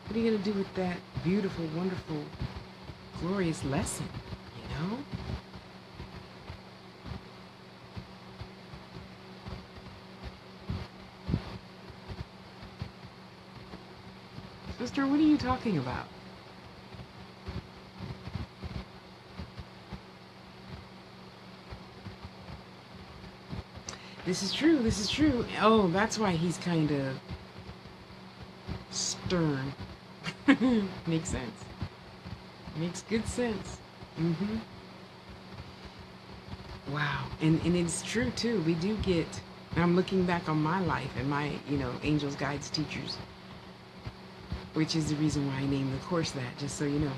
what are you gonna do with that beautiful, wonderful, glorious lesson? You know? Sister, what are you talking about? This is true. This is true. Oh, that's why he's kind of stern. Makes sense. Makes good sense. Mm-hmm. Wow. And it's true too. We do get. I'm looking back on my life and my, angels, guides, teachers, which is the reason why I named the course that. Just so you know.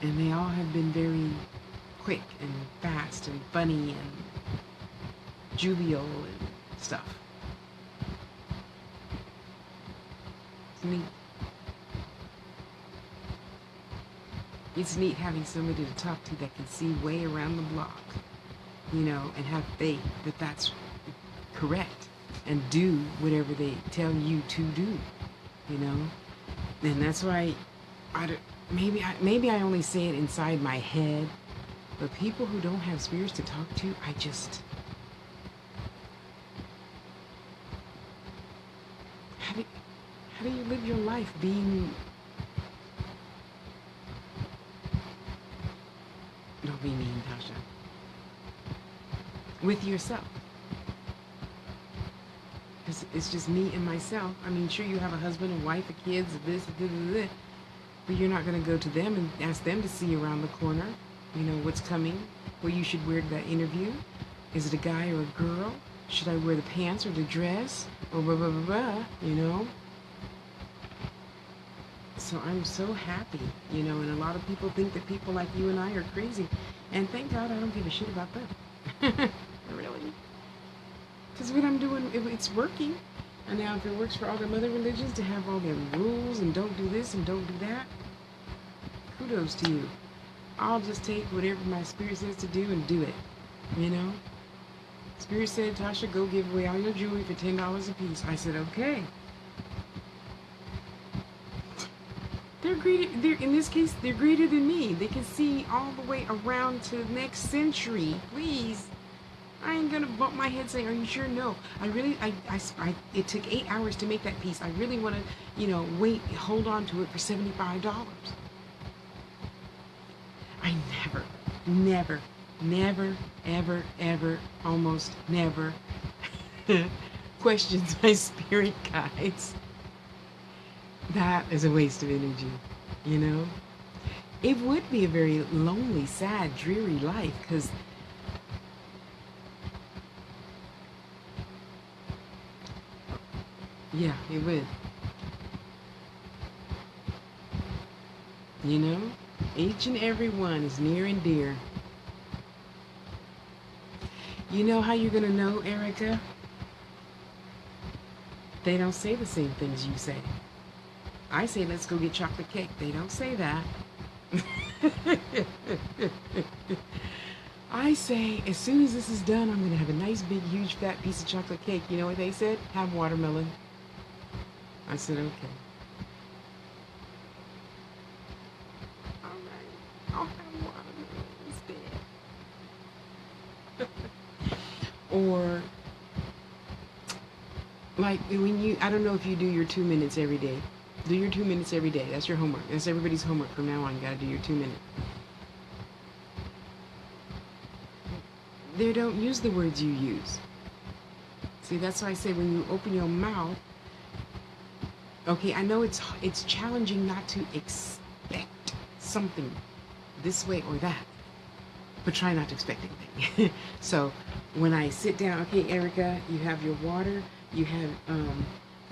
And they all have been very quick and fast and funny and jovial and stuff. It's neat. It's neat having somebody to talk to that can see way around the block, and have faith that that's correct and do whatever they tell you to do, And that's why maybe I only say it inside my head, but people who don't have spirits to talk to, how do you live your life being, don't be mean, Tasha, with yourself? Because it's just me and myself. I mean, sure, you have a husband, a wife, a kids, this, but you're not going to go to them and ask them to see around the corner, what's coming, what you should wear to that interview. Is it a guy or a girl? Should I wear the pants or the dress? Or blah, blah, blah, blah, So I'm so happy, and a lot of people think that people like you and I are crazy. And thank God I don't give a shit about them. Really. Because what I'm doing, it's working. And now if it works for all them other religions to have all their rules and don't do this and don't do that, kudos to you. I'll just take whatever my spirit says to do and do it, Spirit said, Tasha, go give away all your jewelry for $10 a piece. I said, okay. They're greater. In this case, they're greater than me. They can see all the way around to the next century. Please. I ain't gonna bump my head saying, are you sure? No. It took 8 hours to make that piece. I really want to, hold on to it for $75. I never, ever, almost never questions my spirit guides. That is a waste of energy, It would be a very lonely, sad, dreary life, because yeah, it would. Each and every one is near and dear. You know how you're going to know, Erica? They don't say the same things you say. I say, let's go get chocolate cake. They don't say that. I say, as soon as this is done, I'm going to have a nice, big, huge, fat piece of chocolate cake. You know what they said? Have watermelon. I said, okay. All right. I'll have watermelon instead. Or, like, I don't know if you do your 2 minutes every day. Do your 2 minutes every day. That's your homework. That's everybody's homework from now on. You gotta do your 2 minutes. They don't use the words you use. See, that's why I say when you open your mouth, okay, I know it's challenging not to expect something this way or that, but try not to expect anything. So when I sit down, okay, Erica, you have your water, you have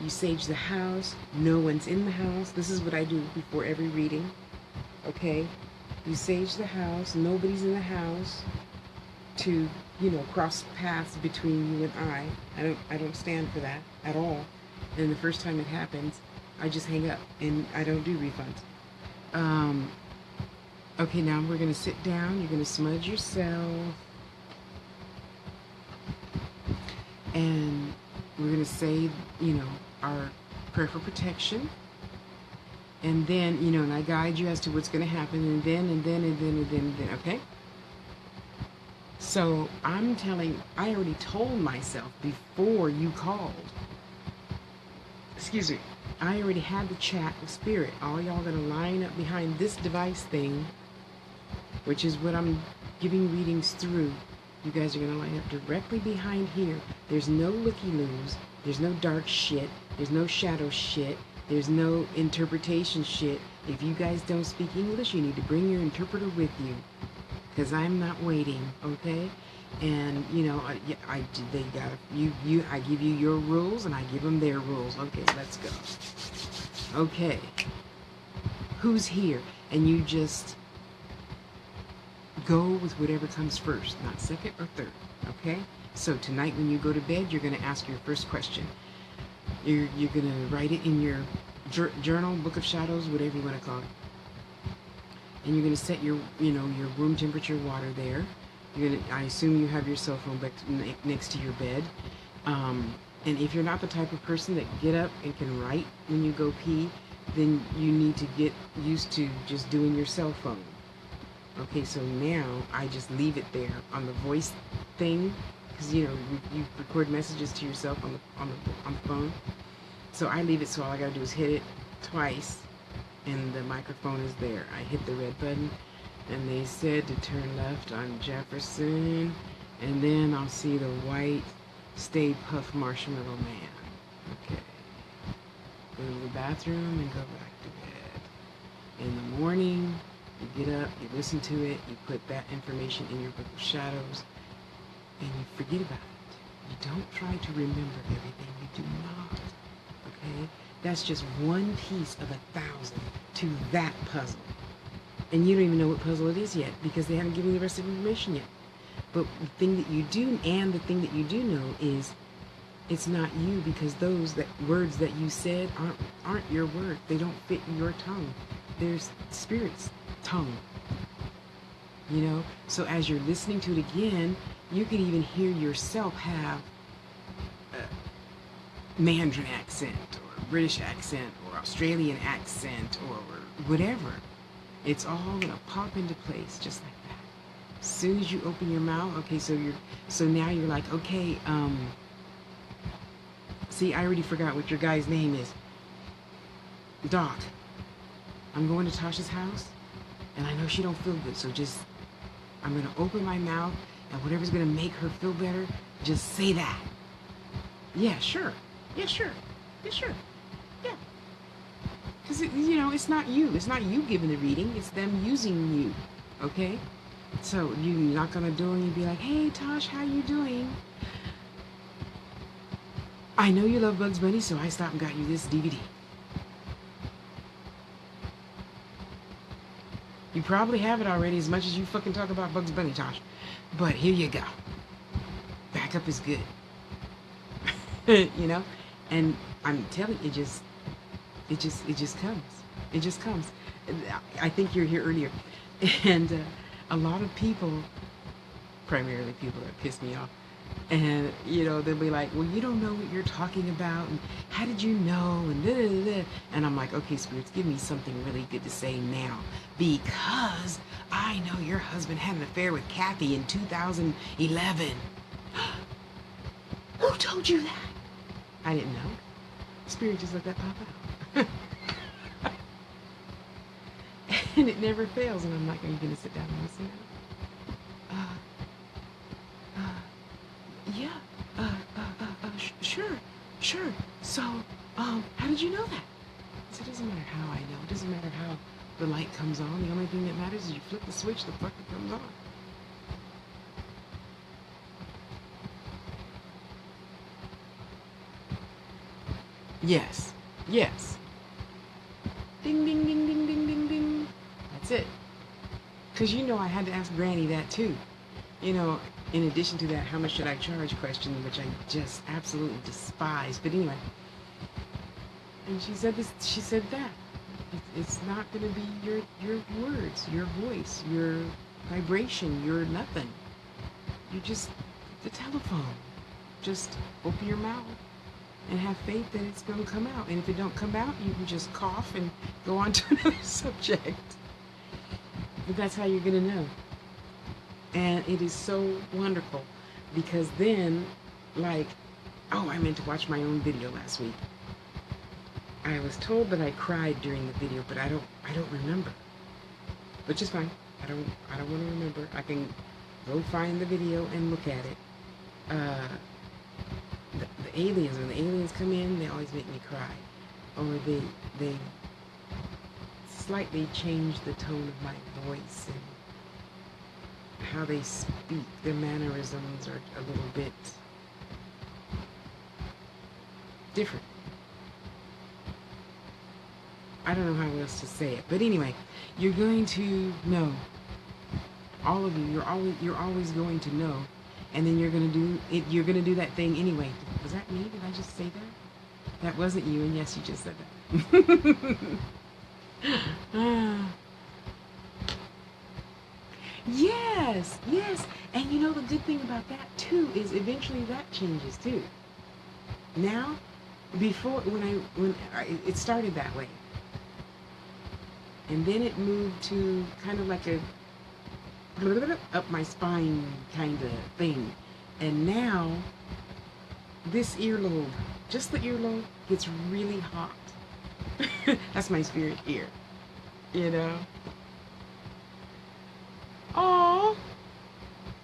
you sage the house, no one's in the house. This is what I do before every reading. Okay? You sage the house, nobody's in the house to, cross paths between you and I. I don't stand for that at all. And the first time it happens, I just hang up and I don't do refunds. Okay, now we're going to sit down. You're going to smudge yourself. And we're going to say, our prayer for protection. And then, and I guide you as to what's going to happen. And then, okay? So I already told myself before you called. Excuse me. I already had the chat with Spirit. All y'all going to line up behind this device thing, which is what I'm giving readings through. You guys are going to line up directly behind here. There's no looky-loos. There's no dark shit. There's no shadow shit. There's no interpretation shit. If you guys don't speak English, you need to bring your interpreter with you. Because I'm not waiting, okay? And, I give you your rules and I give them their rules. Okay, let's go. Okay. Who's here? And you just go with whatever comes first, not second or third, okay? So tonight when you go to bed, you're going to ask your first question. You're going to write it in your journal, book of shadows, whatever you want to call it. And you're going to set your room temperature water there. I assume you have your cell phone next to your bed. And if you're not the type of person that get up and can write when you go pee, then you need to get used to just doing your cell phone. Okay, so now I just leave it there on the voice thing, because you record messages to yourself on the phone. So I leave it, so all I gotta do is hit it twice, and the microphone is there. I hit the red button, and they said to turn left on Jefferson, and then I'll see the white Stay Puft Marshmallow Man. Okay. Go to the bathroom and go back to bed. In the morning, you get up, you listen to it, you put that information in your book of shadows, and you forget about it. You don't try to remember everything. You do not. Okay? That's just one piece of 1,000 to that puzzle. And you don't even know what puzzle it is yet because they haven't given you the rest of the information yet. But the thing that you do, and the thing that you do know is it's not you, because those words that you said aren't your words. They don't fit your tongue. There's Spirit's tongue. So as you're listening to it again, you can even hear yourself have a Mandarin accent or British accent or Australian accent or whatever. It's all gonna pop into place just like that. As soon as you open your mouth, okay, so now you're like, okay, see, I already forgot what your guy's name is. Doc. I'm going to Tasha's house, and I know she don't feel good, so I'm going to open my mouth, and whatever's going to make her feel better, just say that. Yeah, sure. Yeah, sure. Yeah, sure. Yeah. Because, it's not you. It's not you giving the reading. It's them using you, okay? So you knock on the door, and you be like, hey, Tosh, how you doing? I know you love Bugs Bunny, so I stopped and got you this DVD. You probably have it already as much as you fucking talk about Bugs Bunny, Tosh. But here you go. Backup is good. And I'm telling you, it just comes. It just comes. I think you're here earlier. And a lot of people, primarily people that piss me off, and they'll be like, well, you don't know what you're talking about, and how did you know, and da, da, da. And I'm like, okay, spirits, give me something really good to say now, because I know your husband had an affair with Kathy in 2011. Who told you that? I didn't know. Spirit just let that pop out. And it never fails, and I'm like, are you going to sit down and listen now? Yeah. sure. So, how did you know that? I said, it doesn't matter how I know. It doesn't matter how the light comes on. The only thing that matters is you flip the switch, the fucker comes on. Yes. Yes. Ding, ding, ding, ding, ding, ding, ding. That's it. Because you know I had to ask Granny that too. You know, in addition to that, how much should I charge question, which I just absolutely despise. But anyway. And she said this, she said that. It's not going to be your words, your voice, your vibration, your nothing. You just, the telephone. Just open your mouth and have faith that it's going to come out. And if it don't come out, you can just cough and go on to another subject. But that's how you're going to know. And it is so wonderful because then, like, oh, I meant to watch my own video last week. I was told that I cried during the video, but I don't remember. Which is fine. I don't want to remember. I can go find the video and look at it. The aliens, when the aliens come in, they always make me cry. Or they slightly change the tone of my voice and how they speak. Their mannerisms are a little bit different. I don't know how else to say it. But anyway, you're going to know. All of you, you're always going to know. And then you're going to do it. You're going to do that thing anyway. Was that me? Did I just say that? That wasn't you. And yes, you just said that. Yes, yes. And you know the good thing about that too is eventually that changes too. Now, before when it started that way. And then it moved to kind of like a up my spine kind of thing. And now, this earlobe, just the earlobe, gets really hot. That's my spirit ear. You know? Oh,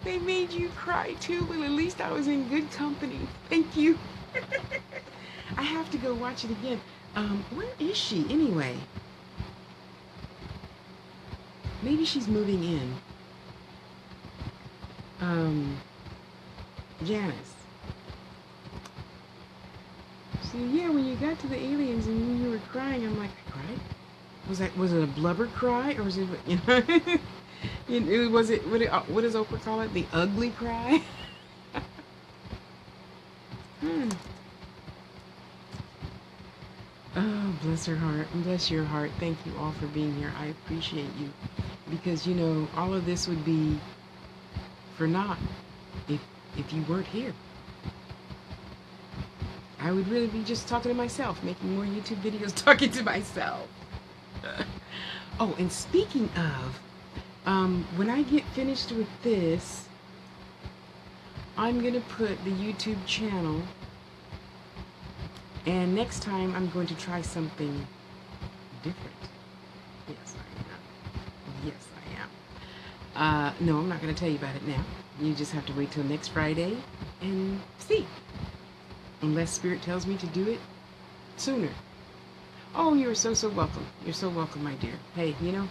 they made you cry too. Well, at least I was in good company. Thank you. I have to go watch it again. Where is she anyway? Maybe she's moving in. Janice. So yeah, when you got to the aliens and when you were crying, I'm like, I cried? Was it a blubber cry or was it, you know, was it, what does Oprah call it? The ugly cry? Oh, bless her heart and bless your heart. Thank you all for being here. I appreciate you because, you know, all of this would be for naught if you weren't here. I would really be just talking to myself, making more YouTube videos talking to myself. Oh, and speaking of, when I get finished with this, I'm going to put the YouTube channel, and next time I'm going to try something different. Yes, I am. Yes, I am. No, I'm not going to tell you about it now. You just have to wait till next Friday and see. Unless Spirit tells me to do it sooner. Oh, you're so welcome. You're so welcome, my dear. Hey, you know,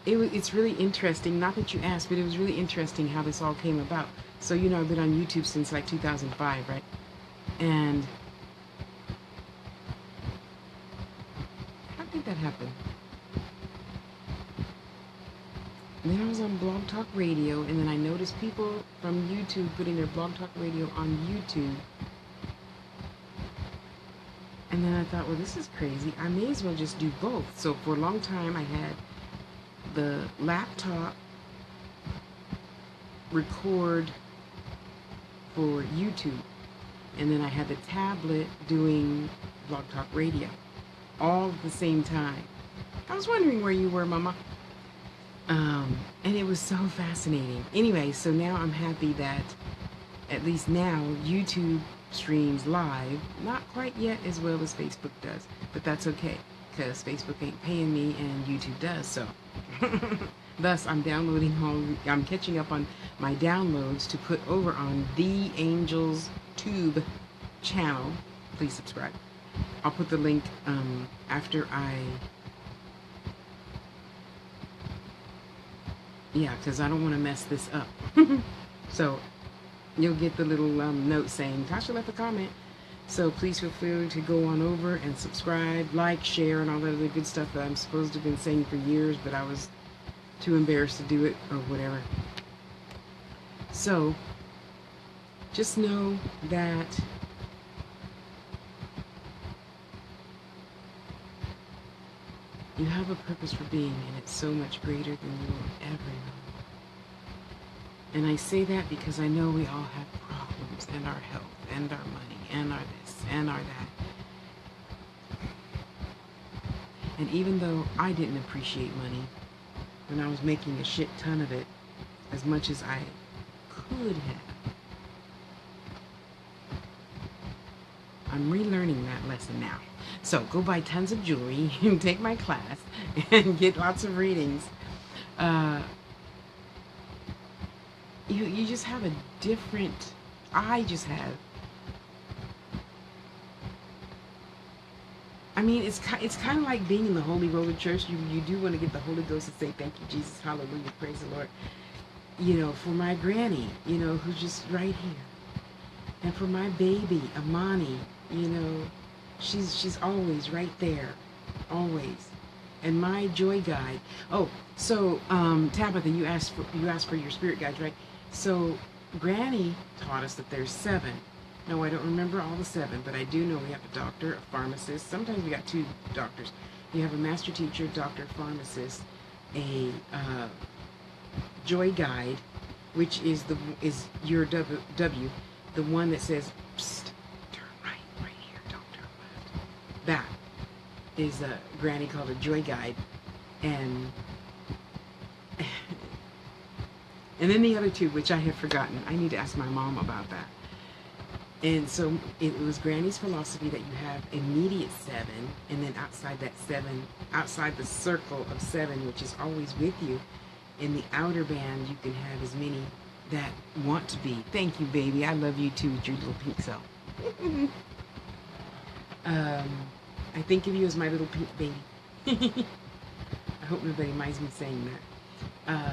it's really interesting. Not that you asked, but it was really interesting how this all came about. So, you know, I've been on YouTube since like 2005, right? And how did that happen? And then I was on Blog Talk Radio, and then I noticed people from YouTube putting their Blog Talk Radio on YouTube. And then I thought, well, this is crazy. I may as well just do both. So for a long time, I had the laptop record for YouTube. And then I had the tablet doing Blog Talk Radio. All at the same time. I was wondering where you were, Mama. And it was so fascinating. Anyway, so now I'm happy that at least now YouTube streams live. Not quite yet as well as Facebook does, but that's okay because Facebook ain't paying me and YouTube does. So thus I'm catching up on my downloads to put over on The Angel's Tube channel, please subscribe. I'll put the link after because I don't want to mess this up. So you'll get the little note saying Tasha left a comment. So please feel free to go on over and subscribe, like, share, and all that other good stuff that I'm supposed to have been saying for years, but I was too embarrassed to do it or whatever. So just know that you have a purpose for being, and it's so much greater than you will ever know. And I say that because I know we all have problems, and our health, and our money, and our this, and our that. And even though I didn't appreciate money when I was making a shit ton of it, as much as I could have, I'm relearning that lesson now. So go buy tons of jewelry and take my class and get lots of readings. You just have a different, I just have, I mean, it's kind of like being in the Holy Roller Church. You do want to get the Holy Ghost and say, thank you, Jesus, hallelujah, praise the Lord. You know, for my granny, you know, who's just right here. And for my baby, Amani, you know, she's always right there, always. And my joy guide. Oh, so Tabitha, you asked for your spirit guides, right? So Granny taught us that there's 7. No, I don't remember all the 7, but I do know we have a doctor, a pharmacist. Sometimes we got 2 doctors. You have a master teacher, doctor, pharmacist, a joy guide, which is your W, the one that says, psst, turn right here, don't turn left. That is a Granny called a joy guide, and then the other 2, which I have forgotten. I need to ask my mom about that. And so it was Granny's philosophy that you have immediate 7, and then outside that 7, outside the circle of 7, which is always with you, in the outer band, you can have as many that want to be. Thank you, baby. I love you too, with your little pink self. I think of you as my little pink baby. I hope nobody minds me saying that.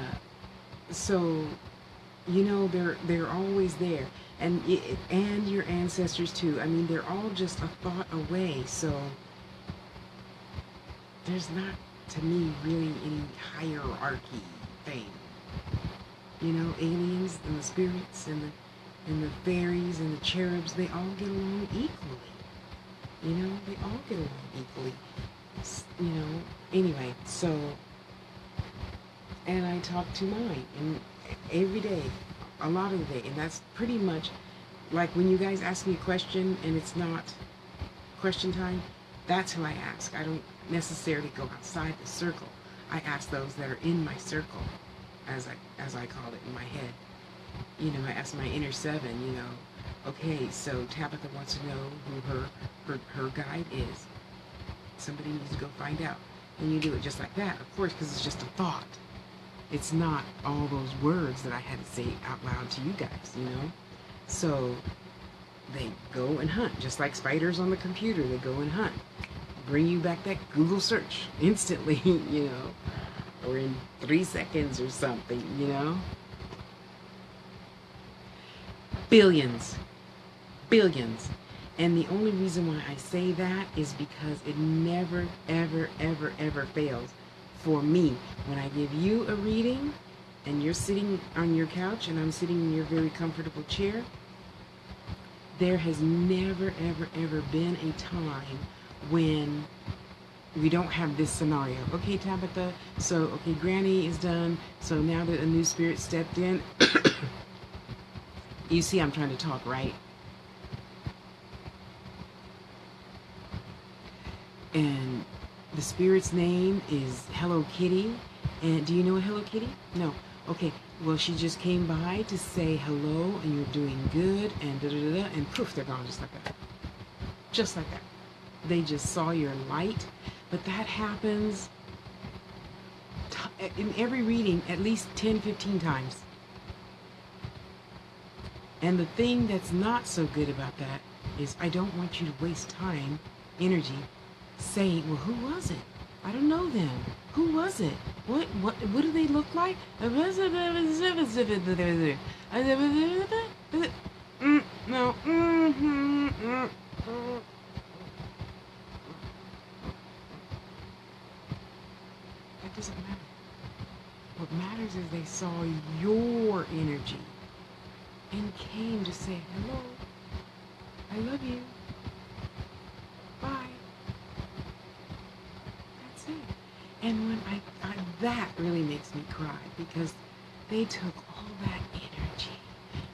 So, you know, they're always there, and your ancestors too. I mean, they're all just a thought away. So there's not, to me, really any hierarchy thing. You know, aliens and the spirits and the fairies and the cherubs, they all get along equally. You know, they all get along equally. You know, anyway, so, and I talk to mine, and every day, a lot of the day, and that's pretty much, like when you guys ask me a question and it's not question time, that's who I ask. I don't necessarily go outside the circle. I ask those that are in my circle, as I call it in my head. You know, I ask my inner 7, you know, okay, so Tabitha wants to know who her guide is. Somebody needs to go find out. And you do it just like that, of course, because it's just a thought. It's not all those words that I had to say out loud to you guys, you know? So they go and hunt, just like spiders on the computer. They go and hunt. Bring you back that Google search instantly, you know, or in 3 seconds or something, you know? Billions. Billions. And the only reason why I say that is because it never, ever, ever, ever fails for me. When I give you a reading and you're sitting on your couch and I'm sitting in your very comfortable chair, there has never, ever, ever been a time when we don't have this scenario. Okay, Tabitha, so, okay, Granny is done, so now that a new spirit stepped in, you see I'm trying to talk, right? And the spirit's name is Hello Kitty. And do you know a Hello Kitty? No. Okay. Well, she just came by to say hello, and you're doing good, and da-da-da-da, and poof, they're gone just like that. Just like that. They just saw your light. But that happens in every reading at least 10, 15 times. And the thing that's not so good about that is I don't want you to waste time, energy, saying, well, who was it? I don't know them. Who was it? What do they look like? No. That doesn't matter. What matters is they saw your energy and came to say, hello, I love you, bye. That's it. And when that really makes me cry, because they took all that energy,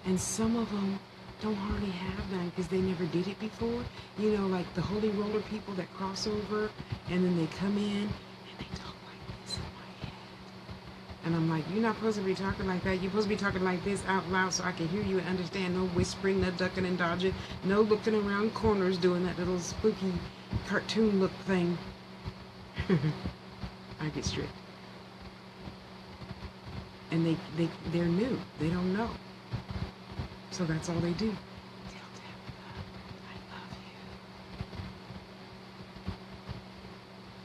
and some of them don't hardly have that because they never did it before. You know, like the holy roller people that cross over, and then they come in and they talk like this in my head. And I'm like, you're not supposed to be talking like that. You're supposed to be talking like this out loud so I can hear you and understand. No whispering, no ducking and dodging, no looking around corners doing that little spooky cartoon look thing. I get strict. And they're new. They don't know. So that's all they do. Tell Tabitha, I love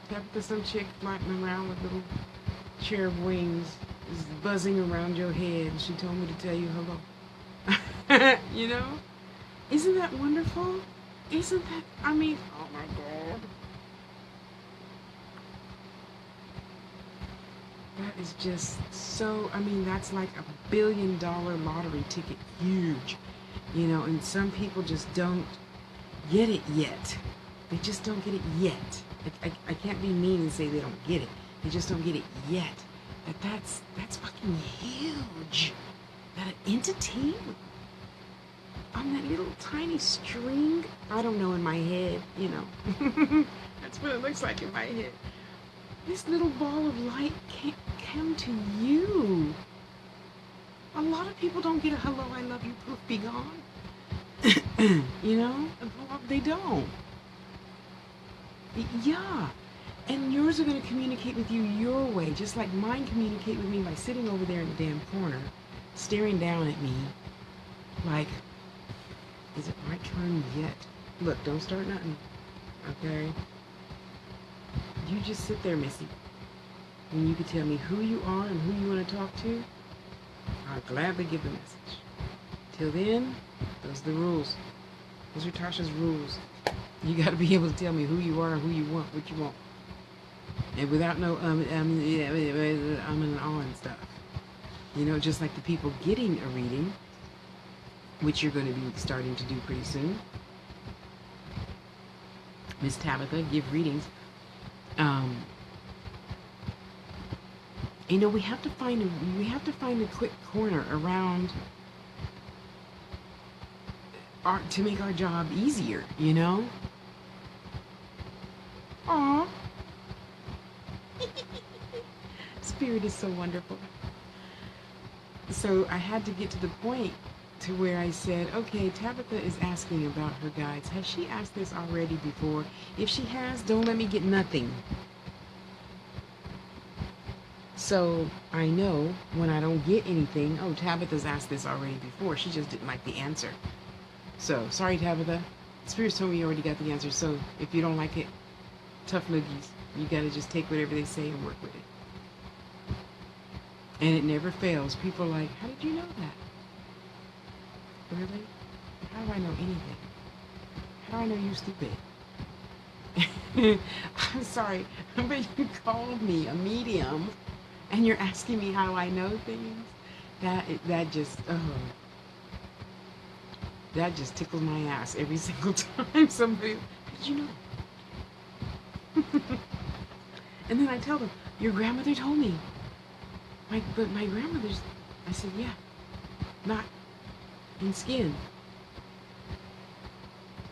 you. Tabitha, some chick flying around with little cherub wings is buzzing around your head, and she told me to tell you hello. You know? Isn't that wonderful? Isn't that, I mean, oh my God. That is just so, I mean, that's like $1 billion lottery ticket. Huge. You know, and some people just don't get it yet. They just don't get it yet. I can't be mean and say they don't get it. They just don't get it yet. That's fucking huge. That an entity on that little tiny string, I don't know, in my head, you know. That's what it looks like in my head. This little ball of light can't come to you. A lot of people don't get a hello, I love you, poof, be gone. You know? They don't. Yeah. And yours are going to communicate with you your way, just like mine communicate with me by sitting over there in the damn corner, staring down at me, like, is it my turn yet? Look, don't start nothing, okay? You just sit there, Missy, and you can tell me who you are and who you want to talk to. I'll gladly give the message. Till then, those are the rules. Those are Tasha's rules. You got to be able to tell me who you are and who you want, what you want. And without no and all and stuff. You know, just like the people getting a reading, which you're going to be starting to do pretty soon. Miss Tabitha, give readings. You know, we have to find a quick corner around to make our job easier, you know? Aww. Spirit is so wonderful. So I had to get to the point to where I said, okay, Tabitha is asking about her guides. Has she asked this already before? If she has, don't let me get nothing. So I know when I don't get anything, oh, Tabitha's asked this already before. She just didn't like the answer. So, sorry, Tabitha. Spirit told me you already got the answer. So if you don't like it, tough noogies. You got to just take whatever they say and work with it. And it never fails. People are like, how did you know that? Really? How do I know anything? How do I know you're stupid? I'm sorry, but you called me a medium, and you're asking me how I know things. That just tickles my ass every single time somebody. How did you know? And then I tell them, your grandmother told me. But my grandmother's. I said, yeah, not in skin.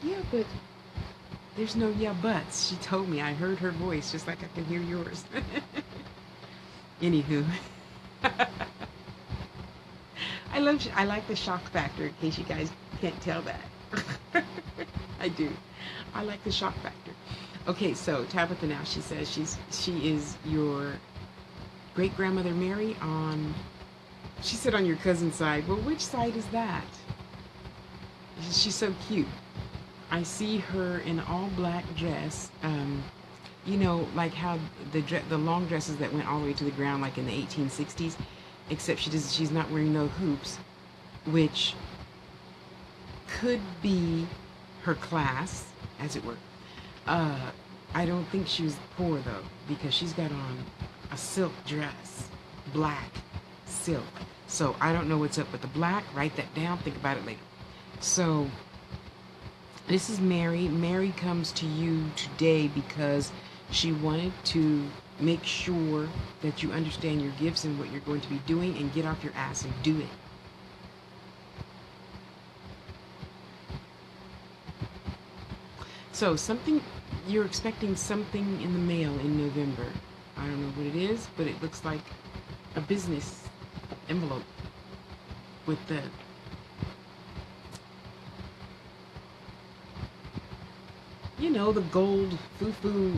Yeah, but there's no yeah buts. She told me. I heard her voice just like I can hear yours. Anywho. I like the shock factor, in case you guys can't tell that. I do. I like the shock factor. Okay, so Tabitha now, she says she is your great grandmother Mary on, she said on your cousin's side. Well, which side is that? She's so cute. I see her in all black dress. Like how the long dresses that went all the way to the ground, like in the 1860s, except she's not wearing no hoops, which could be her class, as it were. Uh, I don't think she was poor though, because she's got on a silk dress, black silk. So I don't know what's up with the black. Write that down. Think about it later. So this is Mary. Mary comes to you today because she wanted to make sure that you understand your gifts and what you're going to be doing, and get off your ass and do it. So you're expecting something in the mail in November. I don't know what it is, but it looks like a business envelope with the gold foo-foo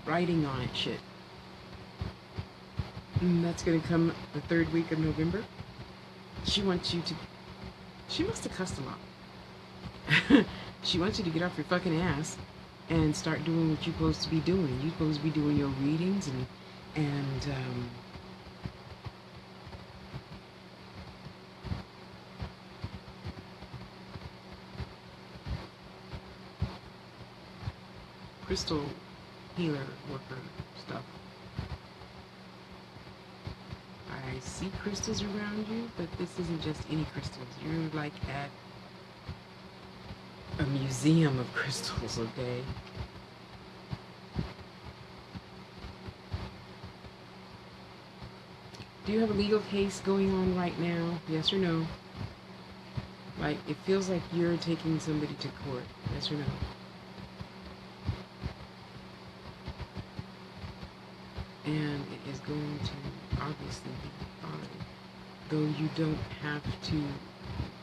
writing on it shit. And that's going to come the third week of November. She wants you to... She wants to custom up. She wants you to get off your fucking ass and start doing what you're supposed to be doing. You're supposed to be doing your readings and crystal healer worker stuff. I see crystals around you, but this isn't just any crystals. You're like at a museum of crystals, okay? Do you have a legal case going on right now? Yes or no? Like, it feels like you're taking somebody to court. Yes or no? And it is going to obviously be fine. Though you don't have to...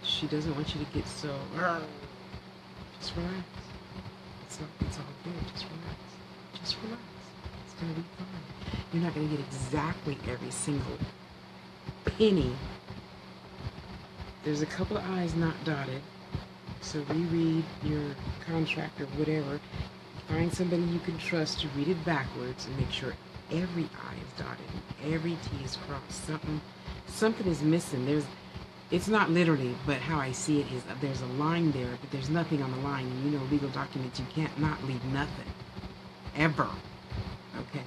She doesn't want you to get so... Just relax. It's all good. Just relax. Just relax. It's going to be fine. You're not going to get exactly every single penny. There's a couple of I's not dotted. So reread your contract or whatever. Find somebody you can trust to read it backwards and make sure every I is dotted and every T is crossed. Something is missing. It's not literally, but how I see it is there's a line there, but there's nothing on the line. And legal documents, you can't not leave nothing. Ever. Okay.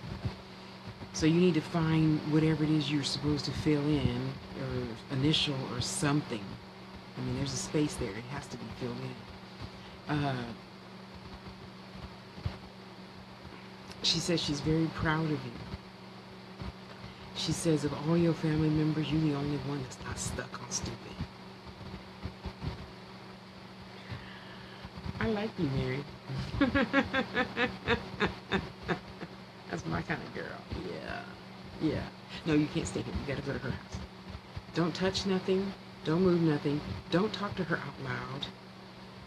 So you need to find whatever it is you're supposed to fill in, or initial or something. I mean, there's a space there. It has to be filled in. She says she's very proud of you. She says of all your family members, you're the only one that's not stuck on stupid. I like you, Mary. That's my kind of girl. Yeah. No, you can't stay here. You gotta go to her house. Don't touch nothing. Don't move nothing. Don't talk to her out loud.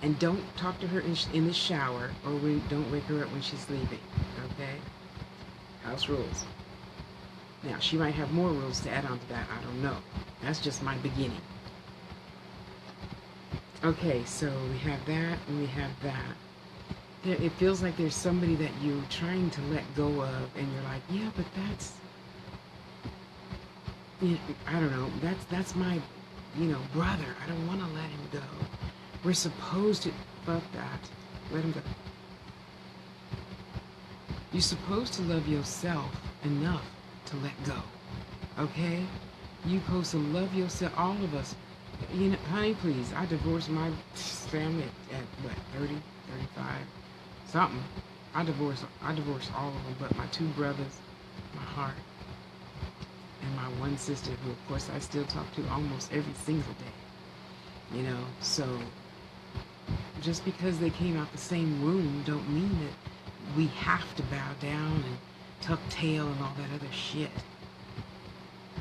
And don't talk to her in the shower, or don't wake her up when she's sleeping. Okay? House rules. Now, she might have more rules to add on to that. I don't know. That's just my beginning. Okay, so we have that and we have that. It feels like there's somebody that you're trying to let go of, and you're like, yeah, but that's... I don't know. That's my, brother. I don't want to let him go. We're supposed to... Fuck that. Let him go. You're supposed to love yourself enough to let go. Okay? You're supposed to love yourself. All of us. Honey, please. I divorced my family at what, 30, 35, something. I divorced all of them, but my two brothers, my heart, and my one sister, who of course I still talk to almost every single day. So just because they came out the same womb don't mean that we have to bow down and tuck tail and all that other shit.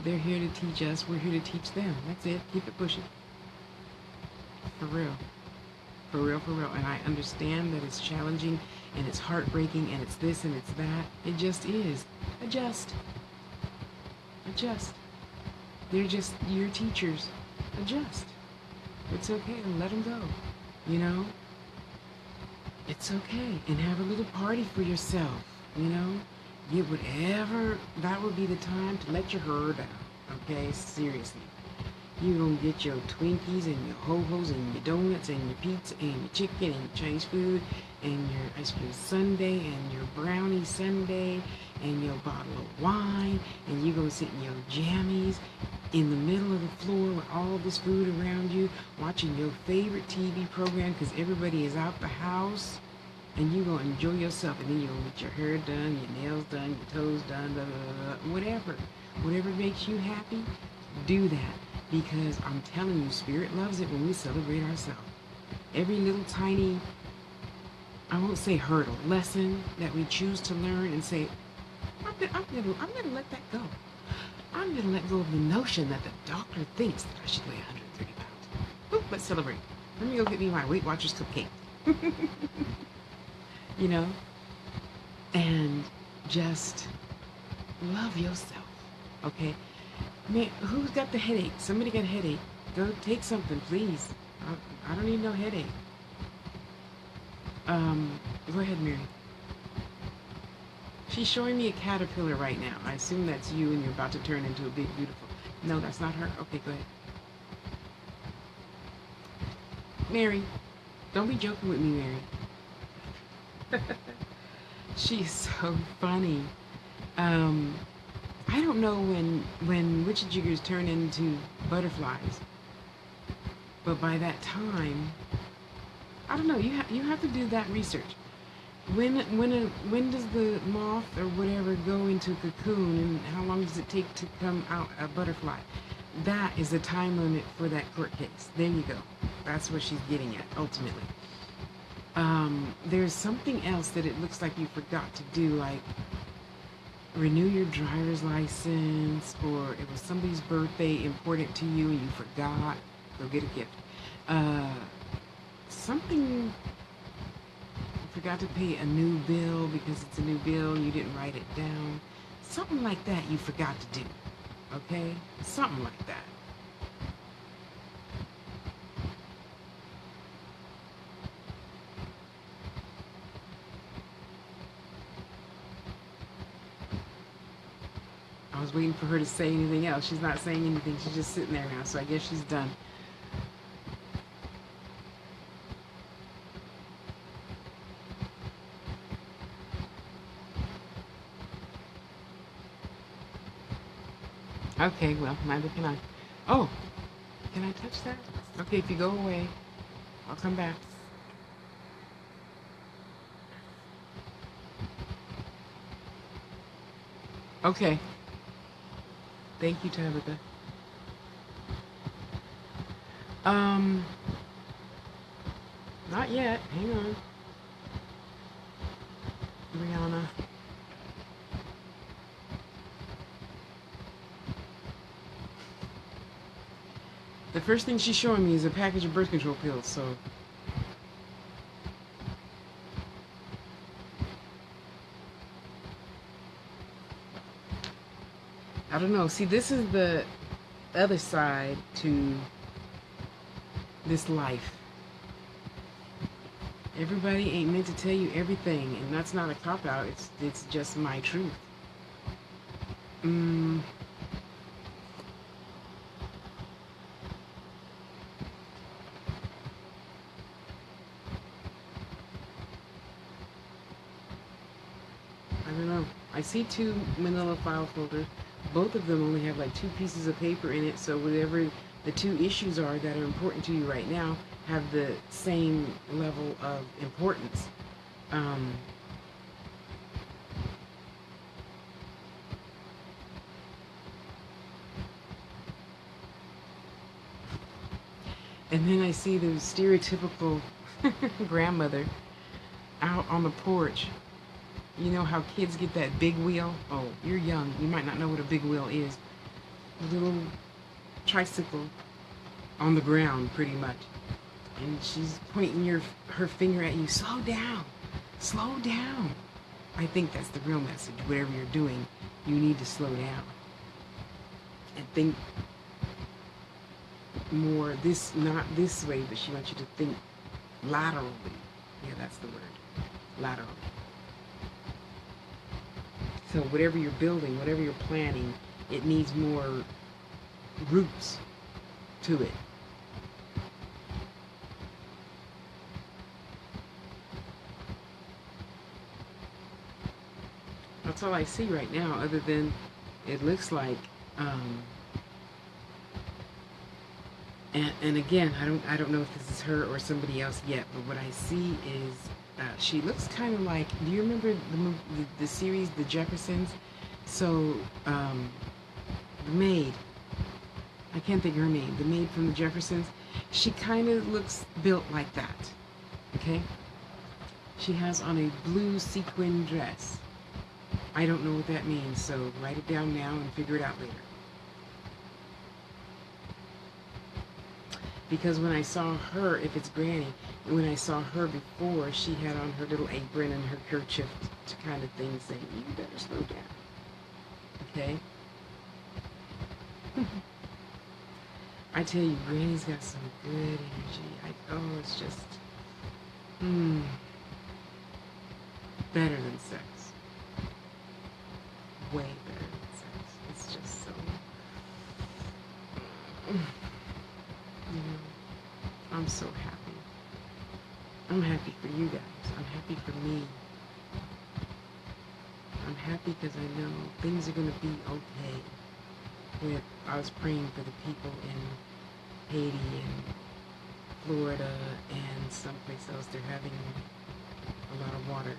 They're here to teach us. We're here to teach them. That's it. Keep it pushing. For real. For real, for real. And I understand that it's challenging and it's heartbreaking and it's this and it's that. It just is. Adjust. Adjust. They're just your teachers. Adjust. It's okay. Let them go. It's okay. And have a little party for yourself, you know? Get whatever, that would be the time to let your herd out, okay? Seriously. You gonna get your Twinkies and your Ho-Hos and your donuts and your pizza and your chicken and your Chinese food and your ice cream sundae and your brownie sundae and your bottle of wine, and you gonna sit in your jammies in the middle of the floor with all this food around you, watching your favorite TV program because everybody is out the house, and you gonna enjoy yourself, and then you're gonna get your hair done, your nails done, your toes done, blah, blah, blah, whatever makes you happy, do that, because I'm telling you, Spirit loves it when we celebrate ourselves. Every little tiny, I won't say hurdle, lesson that we choose to learn and say, I'm gonna let that go. I'm gonna let go of the notion that the doctor thinks that I should weigh 130 pounds. Oop, let's celebrate. Let me go get me my Weight Watchers cupcake. You know? And just love yourself. Okay? Man, who's got the headache? Somebody got a headache. Go take something, please. I don't need no headache. Go ahead, Mary. She's showing me a caterpillar right now. I assume that's you and you're about to turn into a big, beautiful... No, that's not her? Okay, go ahead. Mary, don't be joking with me, Mary. She's so funny. I don't know when witchy jiggers turn into butterflies, but by that time, I don't know. You have to do that research. When does the moth or whatever go into cocoon, and how long does it take to come out a butterfly? That is the time limit for that court case. There you go. That's what she's getting at ultimately. There's something else that it looks like you forgot to do, like renew your driver's license, or it was somebody's birthday important to you and you forgot. Go get a gift. Something, you forgot to pay a new bill because it's a new bill, you didn't write it down. Something like that you forgot to do. Okay? Something like that. I was waiting for her to say anything else. She's not saying anything. She's just sitting there now, so I guess she's done. Okay, well, neither can I. Oh, can I touch that? Okay, if you go away, I'll come back. Okay. Thank you, Tabitha. Um, Not yet. Hang on. Brianna. The first thing she's showing me is a package of birth control pills, so... I don't know. See, this is the other side to this life. Everybody ain't meant to tell you everything, and that's not a cop-out. It's just my truth. Mm. I don't know. I see two manila file folders. Both of them only have like 2 pieces of paper in it, so whatever the 2 issues are that are important to you right now have the same level of importance. And then I see the stereotypical grandmother out on the porch. You know how kids get that big wheel? Oh, you're young. You might not know what a big wheel is. A little tricycle on the ground, pretty much. And she's pointing her finger at you. Slow down. Slow down. I think that's the real message. Whatever you're doing, you need to slow down. And think more not this way, but she wants you to think laterally. Yeah, that's the word. laterally. So whatever you're building, whatever you're planning, it needs more roots to it. That's all I see right now, other than it looks like, and again, I don't know if this is her or somebody else yet, but what I see is she looks kind of like. Do you remember the series The Jeffersons? So the maid, I can't think of her name. The maid from The Jeffersons. She kind of looks built like that. Okay. She has on a blue sequin dress. I don't know what that means, so write it down now and figure it out later. Because when I saw her, if it's Granny, when I saw her before, she had on her little apron and her kerchief to kind of thing saying, you better slow down. Okay? I tell you, Granny's got some good energy. It's just, better than sex. Way better than sex. It's just so, I'm so happy. I'm happy for you guys. I'm happy for me. I'm happy because I know things are going to be okay. I was praying for the people in Haiti and Florida and someplace else. They're having a lot of water.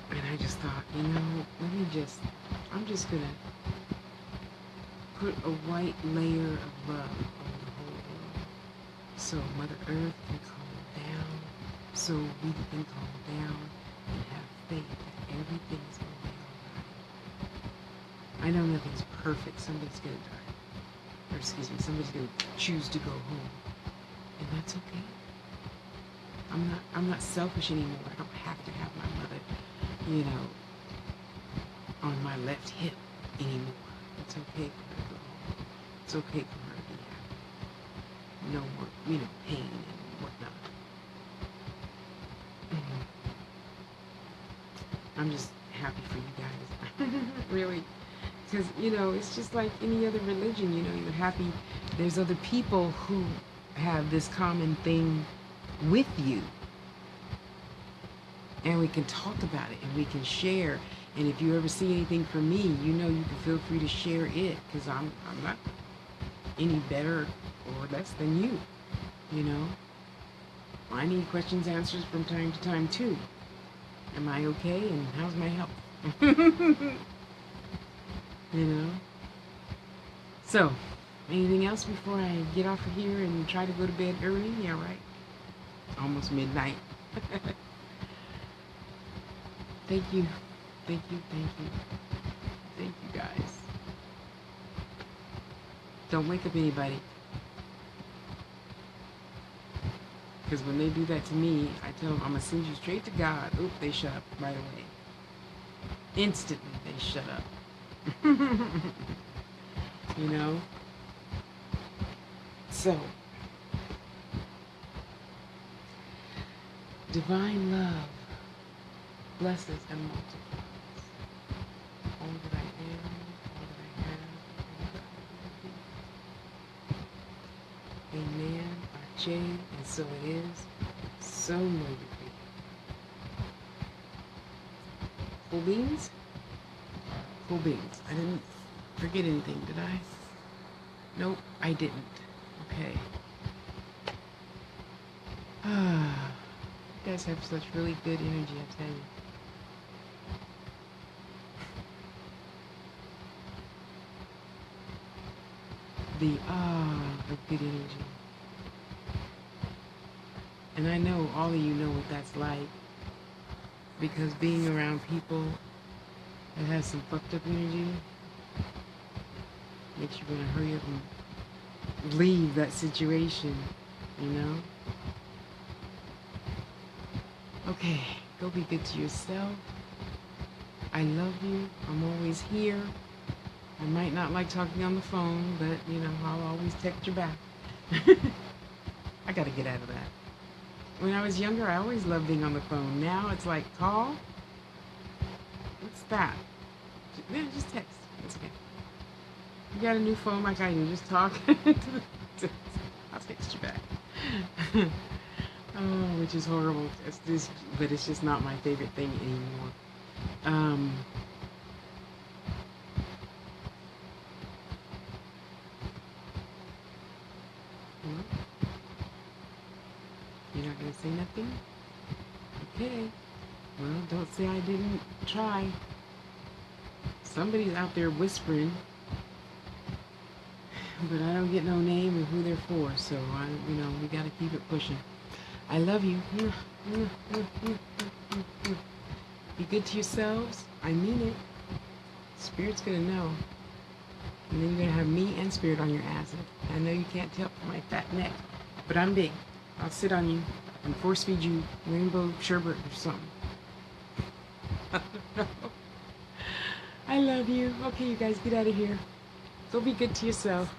And I just thought, I'm just going to put a white layer of love on the whole world. So Mother Earth can calm down. So we can calm down and have faith that everything's going to be alright. I know nothing's perfect. Somebody's going to die. Or somebody's going to choose to go home. And that's okay. I'm not selfish anymore. I don't have to have my mother, on my left hip anymore. It's okay for her to go home. It's okay for her to be happy. No more, pain and whatnot. I'm just happy for you guys. Really. Because, it's just like any other religion, you're happy. There's other people who have this common thing with you. And we can talk about it and we can share. And if you ever see anything from me, you can feel free to share it, because I'm not any better or less than you. I need questions answers from time to time too. Am I okay? And how's my health? So, anything else before I get off of here and try to go to bed early? Yeah, right. Almost midnight. Thank you. Thank you, thank you. Thank you, guys. Don't wake up anybody. Because when they do that to me, I tell them, I'm going to send you straight to God. Oop, they shut up right away. Instantly, they shut up. So, divine love blesses and multiplies all that I am, all that I have, all that I will be. Amen. Arche, and so it is. So will you be. Cool beans? Cool beans. I didn't forget anything, did I? Nope, I didn't. Okay. You guys have such really good energy, I tell you. Of good energy. And I know all of you know what that's like, because being around people that have some fucked up energy makes you want to hurry up and leave that situation, Okay, go be good to yourself. I love you. I'm always here. I might not like talking on the phone, but, I'll always text you back. I gotta get out of that. When I was younger, I always loved being on the phone. Now it's like, call? What's that? Yeah, just text. It's okay. You got a new phone like I do. Just talk. I'll text you back. Oh, which is horrible. It's this, but it's just not my favorite thing anymore. Um, well, you're not gonna say nothing? Okay. Well, don't say I didn't try. Somebody's out there whispering, but I don't get no name or who they're for. So we gotta keep it pushing. I love you. Be good to yourselves. I mean it. Spirit's gonna know. And then you're gonna have me and Spirit on your ass. I know you can't tell from my fat neck, but I'm big. I'll sit on you and force feed you rainbow sherbet or something. I don't know. I love you. Okay, you guys, get out of here. Go be good to yourself.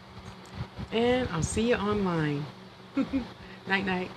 And I'll see you online. Night, night.